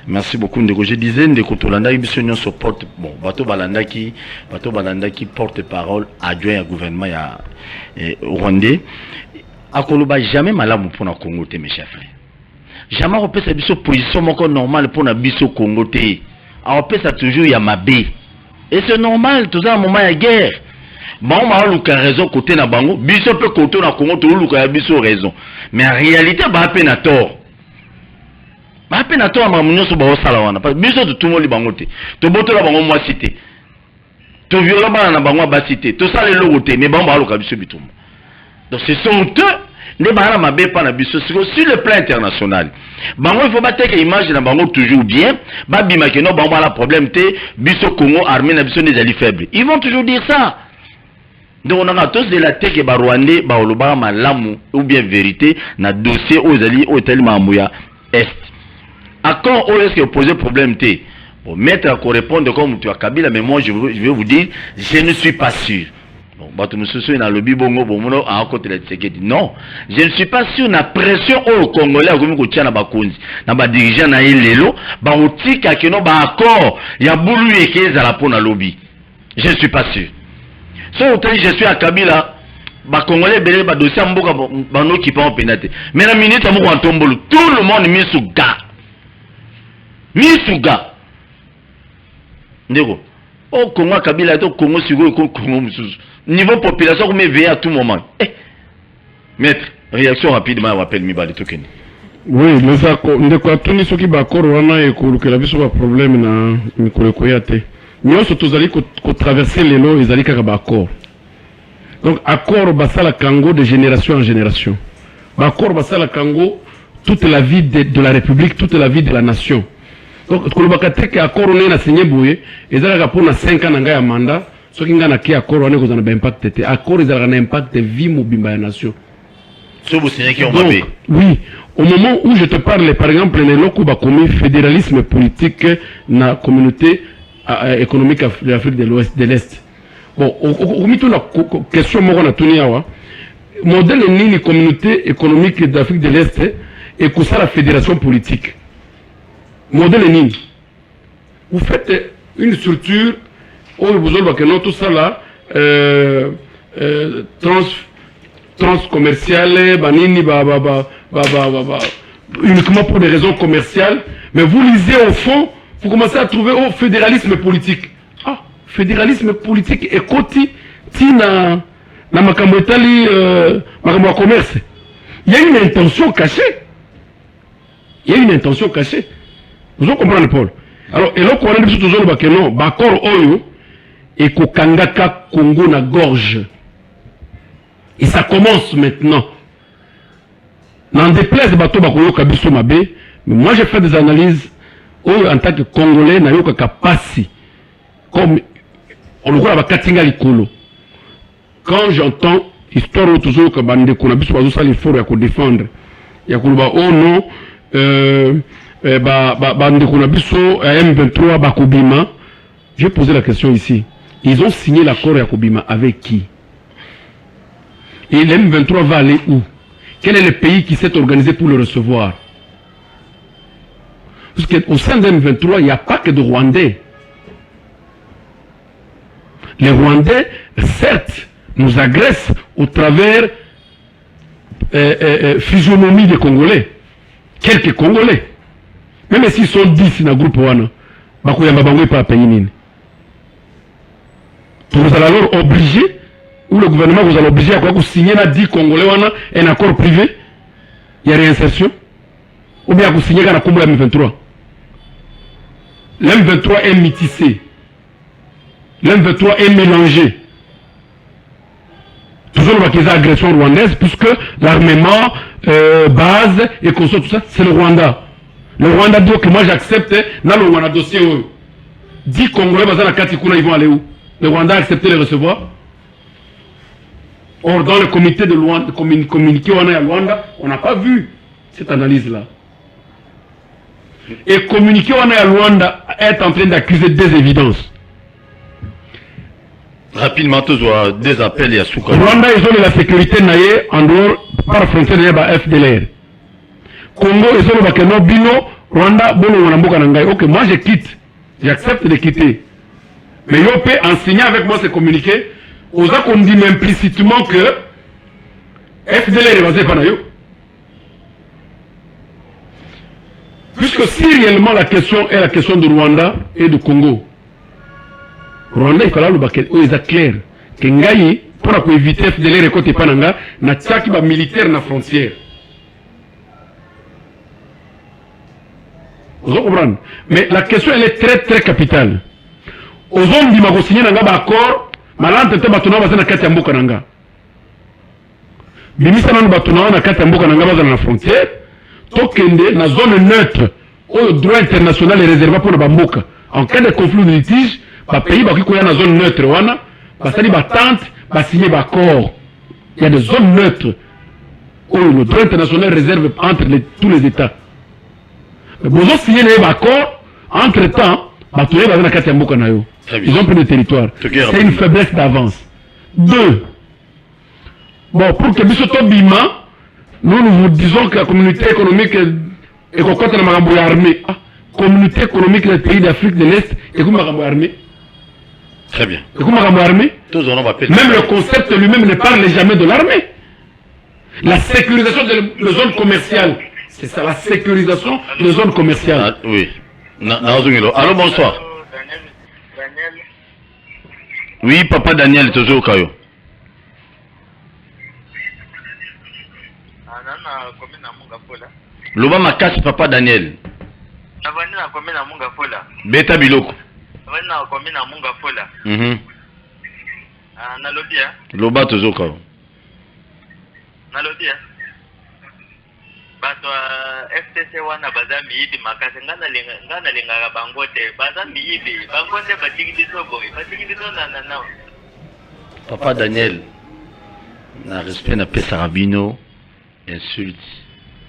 Merci beaucoup, Ndeko. Je disais, Ndeko Tolanda, il se porte. Bon, Bato Balanda qui porte-parole adjoint au gouvernement rwandais. Akoloba jamais malamu pour na Congo, mes chers frères. Jamais on peut sa position normale pour na biso Congo. On peut ça toujours y a mabé. Et c'est normal, tout ça, un moment de guerre. Bon, on a raison côté na bango, biso peut côté na Congo, tout le monde a biso raison. Mais en réalité, bah peine à tort. ba pe na to ma munyoso ba osala wana parce biso to tumoli bango te to botola bango moi cité to viola bana na bango ba cité to sala le roté mais bango ba loka biso bitumba donc ce sont eux ne bana mabe pa na biso sur le plan international bango il faut battre que image na bango toujours bien ba bima que non bango la problème te biso Congo armée na biso des alliés faibles ils vont toujours dire ça. Donc on a tous de la tête que Rwandais ba oloba malamu ou bien vérité na dossier aux alliés au tellement mouya est. À quand on est-ce que poser problème t bon mettre à répondre comme tu as Kabila mais moi je vais vous dire je ne suis pas sûr. Bon bato mususu na lobby bongo bomono à côté de Tshisekedi non je ne suis pas sûr na pression au Congolais comme ko tia na bakonzi na ba dirigeant na elelo ba otika que no ba accord ya bulu ekeza la pona lobby je ne suis pas sûr. So je suis à Kabila, ba Congolais belé ba dossier mboka ba no ki pa en pénalité. Mais la minute amoko antombolo, tout le monde misuga. Misuga. Ndeko. Oh Congo Kabila to Congo sigo ko Congo mususu. Niveau population comme veiller à tout moment. Maître, réaction rapidement rappelle mi ba de tokeni. Oui, mais ça ndeko atuni soki ba corona e ko lukela biso ba problème na mikolo ko yate. Nous sommes tous allés traverser les lots, ils allaient faire un accord. Donc, accord, c'est la Congo de génération en génération. Accord, c'est la Congo toute la vie de la République, toute la vie de la nation. Donc, quand on a accord, on a signé Bouye, ils allaient pour 5 ans de mandat, ce qui a un accord, on a un impact. Accord, ils allaient un impact de vie de la nation. Donc, oui, au moment où je te parle, par exemple, les locaux ont commis fédéralisme politique dans la communauté économique de l'Afrique de l'Est. Bon, on met la question modèle ni communauté économique d'Afrique de l'Est et que ça la fédération politique. Modèle ni. Vous faites une structure où vous avez que tout ça là transcommerciale, banini uniquement pour des raisons commerciales, mais vous lisez au fond. Vous commencez à trouver au fédéralisme politique. Ah, fédéralisme politique et côté na makambo etali makambo commerce. Il y a une intention cachée. Il y a une intention cachée. Vous comprenez Paul. Alors et là qu'on a dit toujours ba que non, ba accord oyo et ko kangaka Congo na gorge. Et ça commence maintenant. N'en déplaise bato ba ko yoka biso mabe, mais moi j'ai fait des analyses en tant que Congolais, na yoka kapasi comme on le voit à Katinga Likolo. Quand j'entends histoire toujours que bande qu'on a besoin de ça l'effort à défendre, il y a oh non bande qu'on a besoin à M23 Bakobima. J'ai posé la question ici. Ils ont signé l'accord à Kobima avec qui? Et l'M23 va aller où? Quel est le pays qui s'est organisé pour le recevoir? Parce qu'au sein de M23, il n'y a pas que de Rwandais. Les Rwandais, certes, nous agressent au travers physionomie des Congolais. Quelques Congolais. Même s'ils sont 10 dans le groupe Wana, vous allez pas payer. Vous allez alors obliger, ou le gouvernement vous allez obliger à quoi vous signez 10 Congolais Wana un accord privé. Il y a réinsertion. Ou bien vous signez un accord avec M23. L'M23 est métissé. L'M23 est mélangé. Toujours les agressions rwandaises, puisque l'armement, base et consort, tout ça, c'est le Rwanda. Le Rwanda dit que moi j'accepte, dans le Rwanda dossier, 10 Congolais, ils vont aller où? Le Rwanda a accepté de les recevoir. Or, dans le comité de Luanda, communiqué à Luanda, on n'a pas vu cette analyse-là. Et communiqué à Luanda est en train d'accuser des évidences. Rapidement, tous des appels à Souka. Rwanda, ils ont de la sécurité naïe en dehors par la frontière de la FDLR. Congo, ils ont de la Bino, Rwanda, ok, moi je quitte. J'accepte de quitter. Mais yo peut enseigner avec moi ce communiqué. Aux gens qu'on dit implicitement que FDLR est basé par yo. Puisque si réellement la question est la question de Rwanda et de Congo, Rwanda, il fallait le clair. Que Ngaï, pour éviter FDLR et côté Pananga, n'a pas militaire na frontière. Vous comprenez? Mais la question, elle est très, très capitale. Aux hommes qui m'ont signé un accord, malante te batuna baza na kati ya mboka nanga. Bimisa nanu batuna na kati ya mboka nanga baza na frontière, tokende na zone neutre, au droit international est réservé pour la mboka. En cas de conflit de litige, ba pays ba kikoya na zone neutre wana, ba sali ba tente, ba signer ba accord. Il y a des zones neutres où le droit international réserve entre tous les États. Mais vous avez signé un accord, entre-temps, ils ont pris le territoire. C'est une faiblesse d'avance. 2. Bon, pour que Bissoto Bima, nous vous disons que la communauté économique est contre la armée. Communauté économique des pays d'Afrique de l'Est est comme la armée. Très bien. Même le concept lui-même ne parle jamais de l'armée. La sécurisation de zones commerciales. C'est ça, la sécurisation de zones commerciales. Ah, oui. Allô, bonsoir. Daniel. Oui, papa Daniel, toujours au Kayo. Loba Makasi, papa Daniel. Beta Biloko. Loba toujours au Kayo. Bato FTC wana baza miyibi makasi ngana lingaka bango te baza miyibi bango te batikidi boy batikidi na Papa Daniel na respect na pesa rabino insulte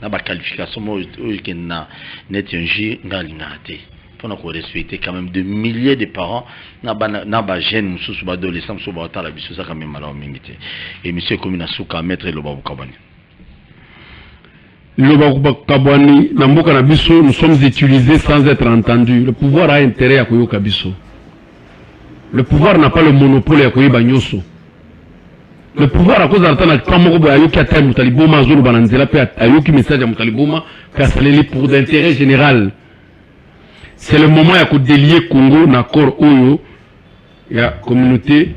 na ba qualification mo que na net un J ngalinga te pour na ko respecter quand même de milliers de parents na ba jeune mususu ba adolescent mususu ba tala biso ça quand même malaw mingite et monsieur comme na suka maître le babu kabani. Nous sommes utilisés sans être entendus. Le pouvoir a intérêt à Koyo Kabiso. Le pouvoir n'a pas le monopole à Koyo Banyoso. Le pouvoir à cause d'un temps pour d'intérêt général. C'est le moment à délier Congo n'accord Oyo et la communauté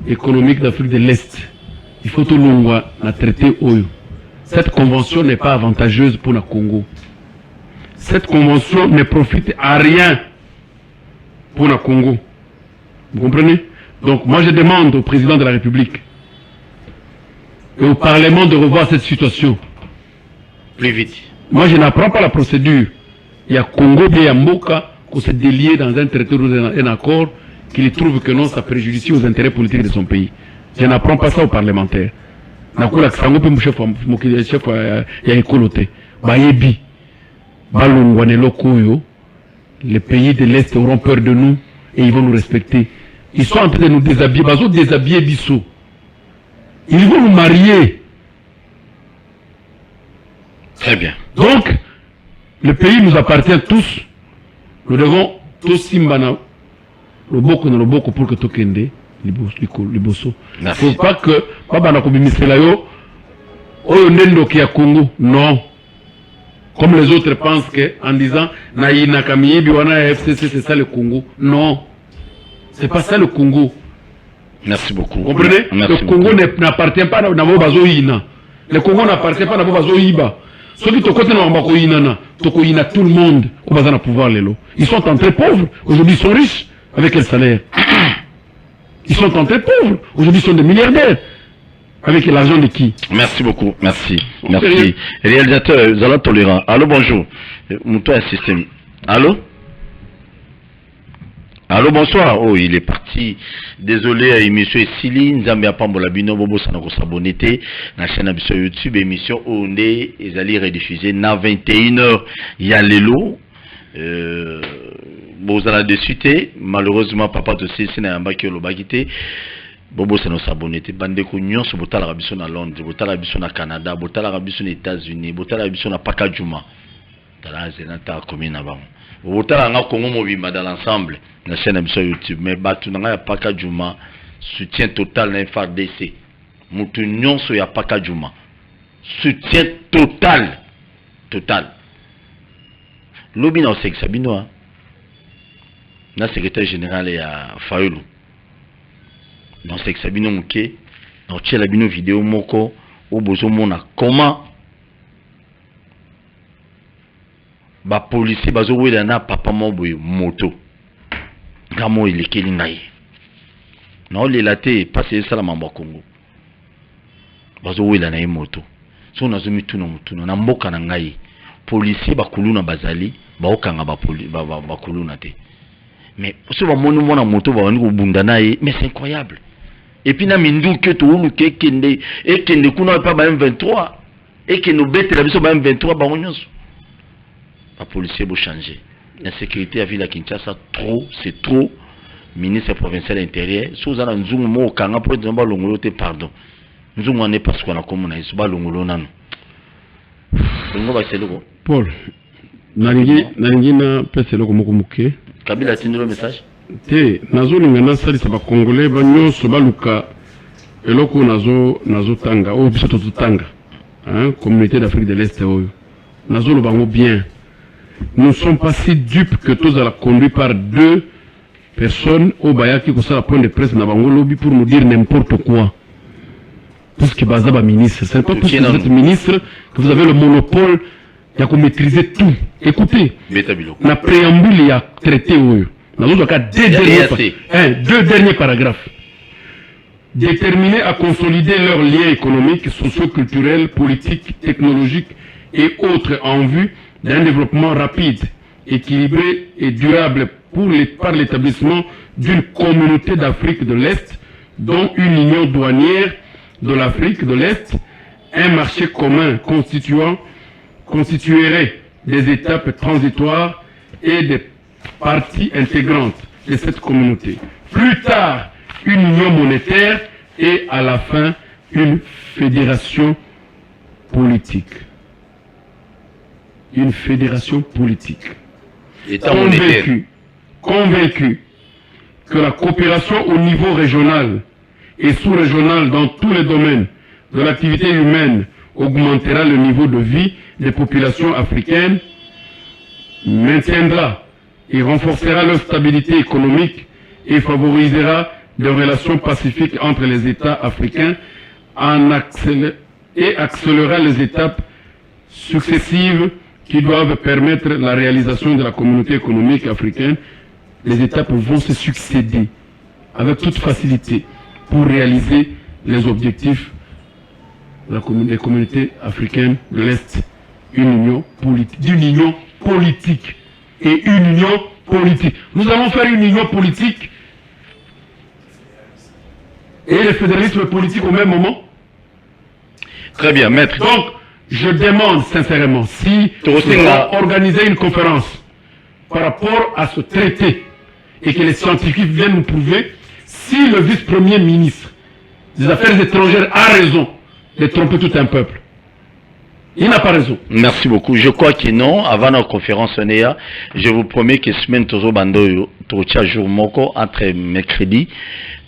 économique d'Afrique de l'Est. Il faut tout le monde traiter Oyo. Cette convention n'est pas avantageuse pour le Congo. Cette convention ne profite à rien pour le Congo. Vous comprenez? Donc moi je demande au président de la République et au Parlement de revoir cette situation. Plus vite. Moi je n'apprends pas la procédure. Il y a Congo et Mboka qui se délient dans un traité ou un accord qui trouve que non, ça préjudicie aux intérêts politiques de son pays. Je n'apprends pas ça aux parlementaires. Nakula kisango pe chef ya ekolote bayebi balongwane lokoyo les pays de l'Est auront peur de nous et ils vont nous respecter. Ils sont en train de nous déshabiller, bazo déshabiller biso. Ils vont nous marier. Très bien. Donc le pays nous appartient tous. Nous devons tous simbana le boko pour que tokende. Il ne faut pas que Baba Nakobimiselayo Oyo Ndendo qui a Congo. Non. Comme les autres pensent que en disant Naïna Kamiye Biwana FCC c'est ça le Congo. Non. C'est pas ça le Congo. Merci beaucoup. Vous comprenez? Merci le Congo n'appartient pas à Nabobazo Ina. Le Congo n'appartient pas à Nabobazo Iba. Ceux qui te côté Nabako Inana, Toko Ina, tout le monde au bazar pouvoir les lots. Ils sont en très pauvres. Aujourd'hui ils sont riches. Avec quel salaire? Ils sont en très pauvres. Aujourd'hui, ils sont des milliardaires. Avec l'argent de qui? Merci beaucoup. Merci. Merci. Réalisateur, Zala Tolérant. Allô, bonjour. Moutou un système. Allô? Allô, bonsoir. Oh, il est parti. Désolé, émission Sili. Nzambe Apambola Bino Bobo Sanoko Sabonete. La chaîne sur YouTube, émission Onde. Ils allaient rediffuser na 21h. Il y a l'élo. Bon, vous allez de suite, malheureusement, papa de c'est un baki au bagité. Bobo, c'est nos abonnés. Bandeko Nyon, c'est Botal Arabisson à Londres, Botal Arabisson à Canada, Botal Arabisson aux États-Unis, Botal Arabisson à Pakajuma. Dans la Zenata commune avant. Botal Arabisson Congo Mobima dans l'ensemble, la chaîne Abisson YouTube. Mais Batunanga à Pakajuma, soutien total dans FARDC. Moutou Nyon, c'est à Pakajuma. Soutien total. Total. Lobby au sexe Sabino. Le secrétaire général est à Fayoulou. Dans ce Sabino Mouké, dans la vidéo Moko, au Bozo Mona, comment ba policier bazo wela na papa moboy moto kamo ilekeli ngai na ole laté passer ça la mamba Congo bazo wela na moto so nazo mituna mutuna na mboka na ngai policier bakuluna bazali baokanga bakuluna te mais so ba monu mona moto ba wani ko bunda naye mais c'est incroyable et puis na mindu ke to ulu ke kende e kende kuna pa ba M23 et que nous bêtes la biso ba M23 ba onyoso ba policier bo changer la sécurité à ville à Kinshasa trop c'est trop ministre provincial intérieur sous ana nzungu mo kanga pour dire ba longolo te pardon nzungu ane parce qu'on a comme na iso ba longolo nanu ngo ba seloko Paul nalingi na pese loko moko muke Kabila tindelo message te nazo linga na sali sa ba congolais ba nyoso ba luka eloko nazo tanga o biso to tanga hein communauté d'Afrique de l'Est nazo lo bango bien. Nous ne sommes pas si dupes que tous à la conduite par deux personnes au Bayaki qui la point de presse na bango lobby pour nous dire n'importe quoi. Tout ce qui est basé à ministre, c'est pas parce que vous êtes ministre que vous avez le monopole. Il y a qu'on maîtriser tout. Écoutez, la préambule il y a traité deux derniers paragraphes. Déterminés à consolider leurs liens économiques, socio-culturels, politiques, technologiques et autres en vue d'un développement rapide, équilibré et durable par l'établissement d'une communauté d'Afrique de l'Est, dont une union douanière de l'Afrique de l'Est, un marché commun constituerait des étapes transitoires et des parties intégrantes de cette communauté. Plus tard, une union monétaire et à la fin, une fédération politique. Une fédération politique. Convaincu que la coopération au niveau régional et sous-régional dans tous les domaines de l'activité humaine augmentera le niveau de vie des populations africaines, maintiendra et renforcera leur stabilité économique et favorisera des relations pacifiques entre les États africains et accélérera les étapes successives qui doivent permettre la réalisation de la communauté économique africaine. Les étapes vont se succéder avec toute facilité pour réaliser les objectifs de la communauté africaine de l'Est, d'une union politique et une union politique. Nous allons faire une union politique et le fédéralisme politique au même moment. Très bien, maître. Donc, je demande sincèrement si on va organiser une conférence par rapport à ce traité et que les scientifiques viennent nous prouver si le vice-premier ministre des Affaires étrangères a raison de tromper tout un peuple. Il n'a pas raison. Merci beaucoup. Je crois que non. Avant la conférence, je vous promets que semaine tozo bando tocha jour moko entre mercredi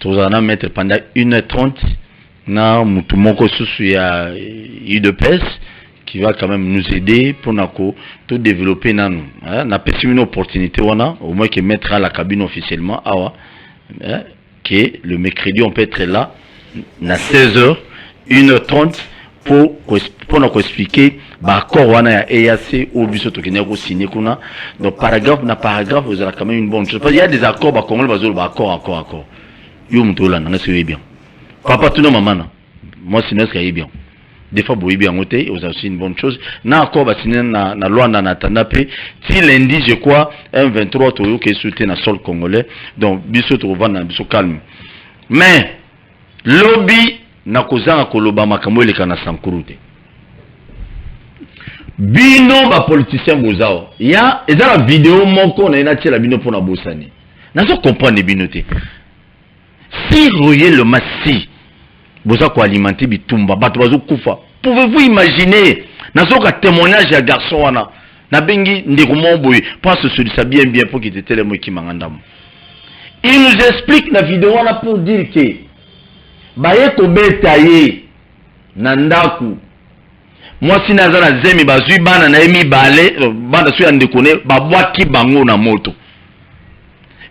tozo na mettre pendant 1h30 na mutu moko susu ya UDPS qui va quand même nous aider pour tout développer nanu. Na pesi une opportunité wana au moins que mettre à la cabine officiellement awa que le mercredi on peut être là na 16h 1h30 pour nous expliquer l'accord wana ya EAC au biso to kenya ko signer kuna donc paragraphe na paragraphe vous avez quand même une bonne chose parce qu'il y a des accords ba Congo bazolo ba accord yo mutola na c'est bien papa tout no maman moi sinon c'est bien des fois boyi bien ngote vous avez aussi une bonne chose na accord ba signer na loi na tandape si lundi je crois un 23 to yo ke souté na sol congolais donc biso to vendre biso calme mais lobby na kozanga koloba makambo eleka na sankuru te bino ba politicien bozao ya eza la vidéo moko na ina tiela bino pona bosani nazo comprendre bino te si royer le massi boza ko alimenter bitumba bato bazo kufa pouvez-vous imaginer nazo ka témoignage ya garçon wana na bengi ndeko momboy pense sur ça bien pour qu'il était tellement qui mangandam il nous explique la vidéo wana pour dire que baye kobeta ye na ndaku mwasi naza na zemi bazwi bana na emi bale bana so ya ndekone babwaki bango na moto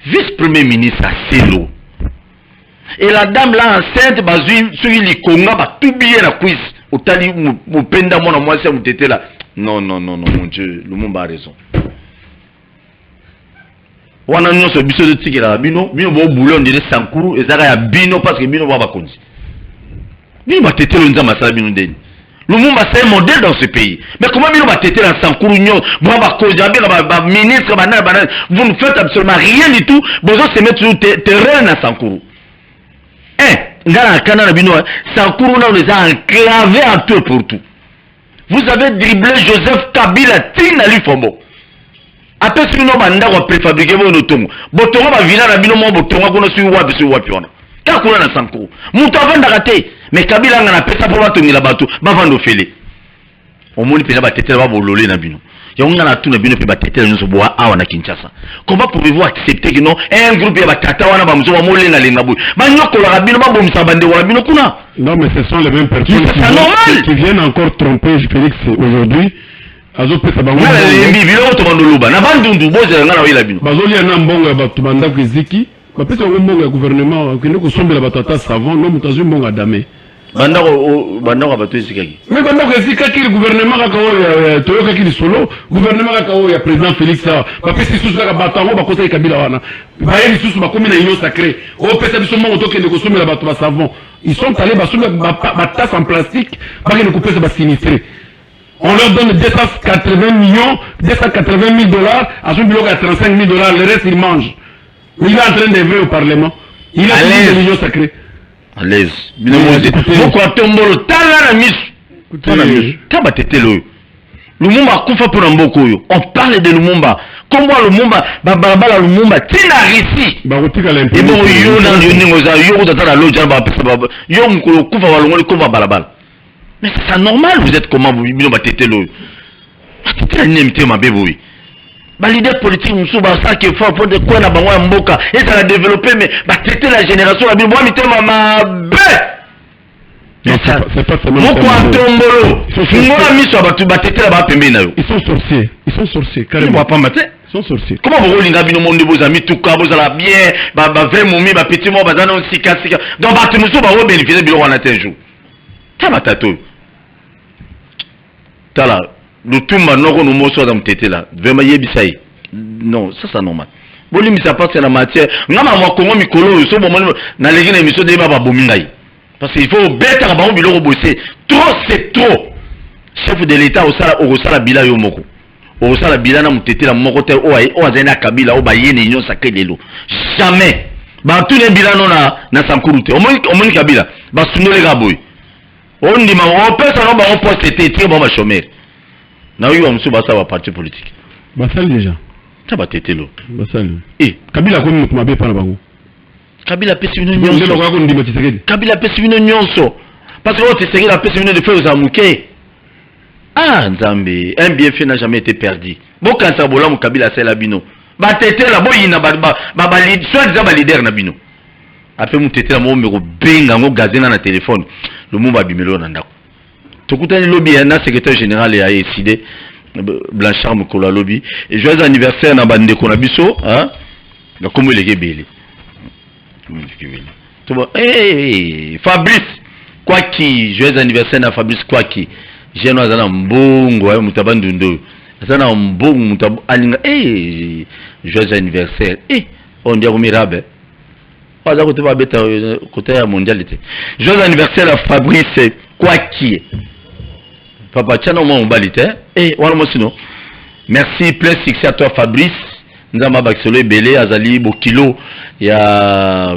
vice-premier ministre Selo et la dame là enceinte bazwi sur likonga batubiye na quiz Otali mupenda mwana mwasi mutetela. Non, mon Dieu, Lumumba a raison. Wana nyonso biso de tikela bino bo boulon de Sankuru ezaka ya bino parce que bino ba bakonzi. Bino ba tetelo nzama sala bino ndeni. Lumumba c'est un modèle dans ce pays. Mais comment bino ba tetela Sankuru nyo bo bakonzi ba ministre banana vous ne faites absolument rien du tout. Bozo se mettre sur terrain na Sankuru. Ngala kana bino Sankuru na les a enclavé en tout pour tout. Vous avez dribblé Joseph Kabila Tina Lifombo. Après si nous avons préfabriqué vos notongo, botongo va venir à binomo botongo qu'on a su wapi on. Car qu'on a Sankuru. Mouta vanda raté, mais Kabila n'a pas ça pour la tenir la bateau, va vendre fêlé. Au moins il peut pas têter va voler na bino. Yonga na tout na bino peut pas têter nous bois à wana Kinshasa. Comment pouvez-vous accepter que non un groupe ya batata wana ba mzo wa mole na lenga boy. Ba nyoko la bino ba bomsa bande wa bino kuna. Non mais ce sont les mêmes personnes qui viennent encore tromper Félix aujourd'hui. Azo pesa bango na lembi bilo to banduluba na bandundu boze ngana wila bino bazoli na mbongo batu banda kwiziki ba pesa mbongo ya gouvernement kende ko sombela batata savon no mutazu mbongo adame banda ko batu ezikaki mais banda ko ezikaki le gouvernement ka ko toyoka ki solo gouvernement ka ko ya président Félix ba pesa susu ka batango ba kosa Kabila wana ba yeli susu ba komina union sacrée o pesa biso mbongo to kende ko sombela batu ba savon ils sont allés ba sombela ba tasse en plastique ba kende ko pesa ba sinistré. On leur donne 280 millions, 280 000 dollars, à son bureau à 35 000 dollars, le reste il mange. Il est en train d'œuvrer au Parlement. Il a fait des millions sacrés. À l'aise. Pourquoi tombolo tala na misu? Tala misu. Kaba tetelo. Lumumba kufa pour mboko yo. On parle de Lumumba. Comment Lumumba babala Lumumba tina risi. Ba rotika l'impunité. Et bon yo na yo ningoza yo tata loja ba pesa ba. Yo mukolo kufa walongoli kufa balabala. Mais c'est ça normal, vous êtes comment vous bino batetelo. Batetela nemte mabebo oui. Ba leader politique musu ba ça qui est fort pour de quoi na bango ya mboka et ça a développé mais batetela la génération la bino moi mitema mabe. C'est pas seulement moko atombolo. Ngora miso batu batetela ba pembe na yo. Ils sont sorciers carrément. Pas maté. Ils sont sorciers. Comment vous linga bino monde vos amis tout cas vous ala bien ba vrai momi ba petit mo bazana on sika. Donc batu musu ba wo bénéficier bilo wana un jour. Tama tato. Tala, le tumba noko no moso da mtete là. Vraiment yebisai. Non, ça c'est normal. Boli mi ça passe la matière. Ngama mo kongo mikolo so bo na legina émission de baba bomingai. Parce qu'il faut bêta ba bilo bosser. Trop c'est trop. Chef de l'état au sala bila yo moko. Au sala bila na mtete la moko te o azena Kabila o ba yene union sacrée lelo. Jamais. Ba tous les bila non na Sankuru te. Au moins Kabila. Ba sunole gaboy. On dit on peut ça on poste c'était très bon chômeur. Na oui on se basa va parti politique. Basal déjà. Ça va tételo. Basal. Kabila ko mutu mabe pana bango. Kabila pesi bino nyonso. Kabila pesi bino nyonso. Parce que Tshisekedi la pesi bino de faire aux amouké. Ah Nzambe, un bienfait n'a jamais été perdu. Bon quand ça bola mu Kabila c'est la bino. Ba tétela boyina ba soit ba leader na bino. Après mu tétela mo meko benga ngo gazena na téléphone. Le monde va bimelo na ndako. Tokutani lobby na secrétaire général a décidé Blanchard Mukolo lobby et joyeux anniversaire na bande ko na biso hein. Na komo leke belé. Fabrice Kwaki, joyeux anniversaire na Fabrice Kwaki. Jeune azana mbongo mutabandundu. Azana mbongo mutabu alinga joyeux anniversaire. On dit au mirabe. Pas à côté de bêta côté mondialité. Joyeux anniversaire à Fabrice Kwaki. Papa tiens non balité. Voilà moi sinon. Merci plein succès à toi Fabrice. Nzamba Baxelo Belé Azali Bokilo. Il y a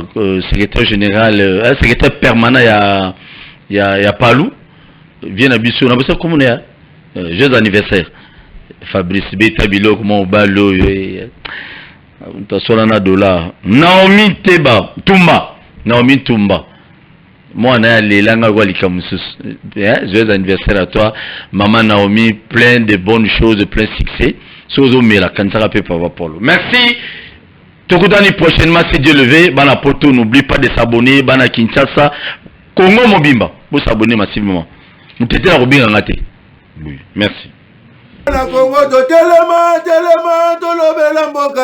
secrétaire général, secrétaire permanent il y a Palou. Viens à Bissou. On a besoin comme on est. Joyeux anniversaire. Fabrice Beta Bilo comment balo. Solana Dola. Naomi Teba Tumba. Naomi Tumba. Moi on a les langues Walikamusus. Joyeux anniversaire à toi. Maman Naomi, plein de bonnes choses, plein de succès. Sozo Mela, Kansara Papa Polo. Merci. Tokutani prochainement, c'est Dieu levé. Bana Poto, n'oublie pas de s'abonner. Bana Kinshasa. Congo Mobimba. Vous s'abonner massivement. Nous t'étions à Robin Angate. Oui, merci. Na Congo to telema tolobela mboka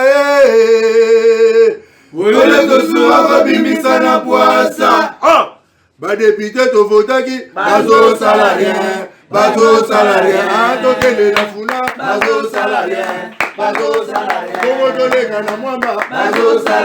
Wole to suwa kabimisa na poasa. député to votaki bazo salarié bazo salarié tokende na funa bazo salarié Bongo tolenga na mwamba bazo salarié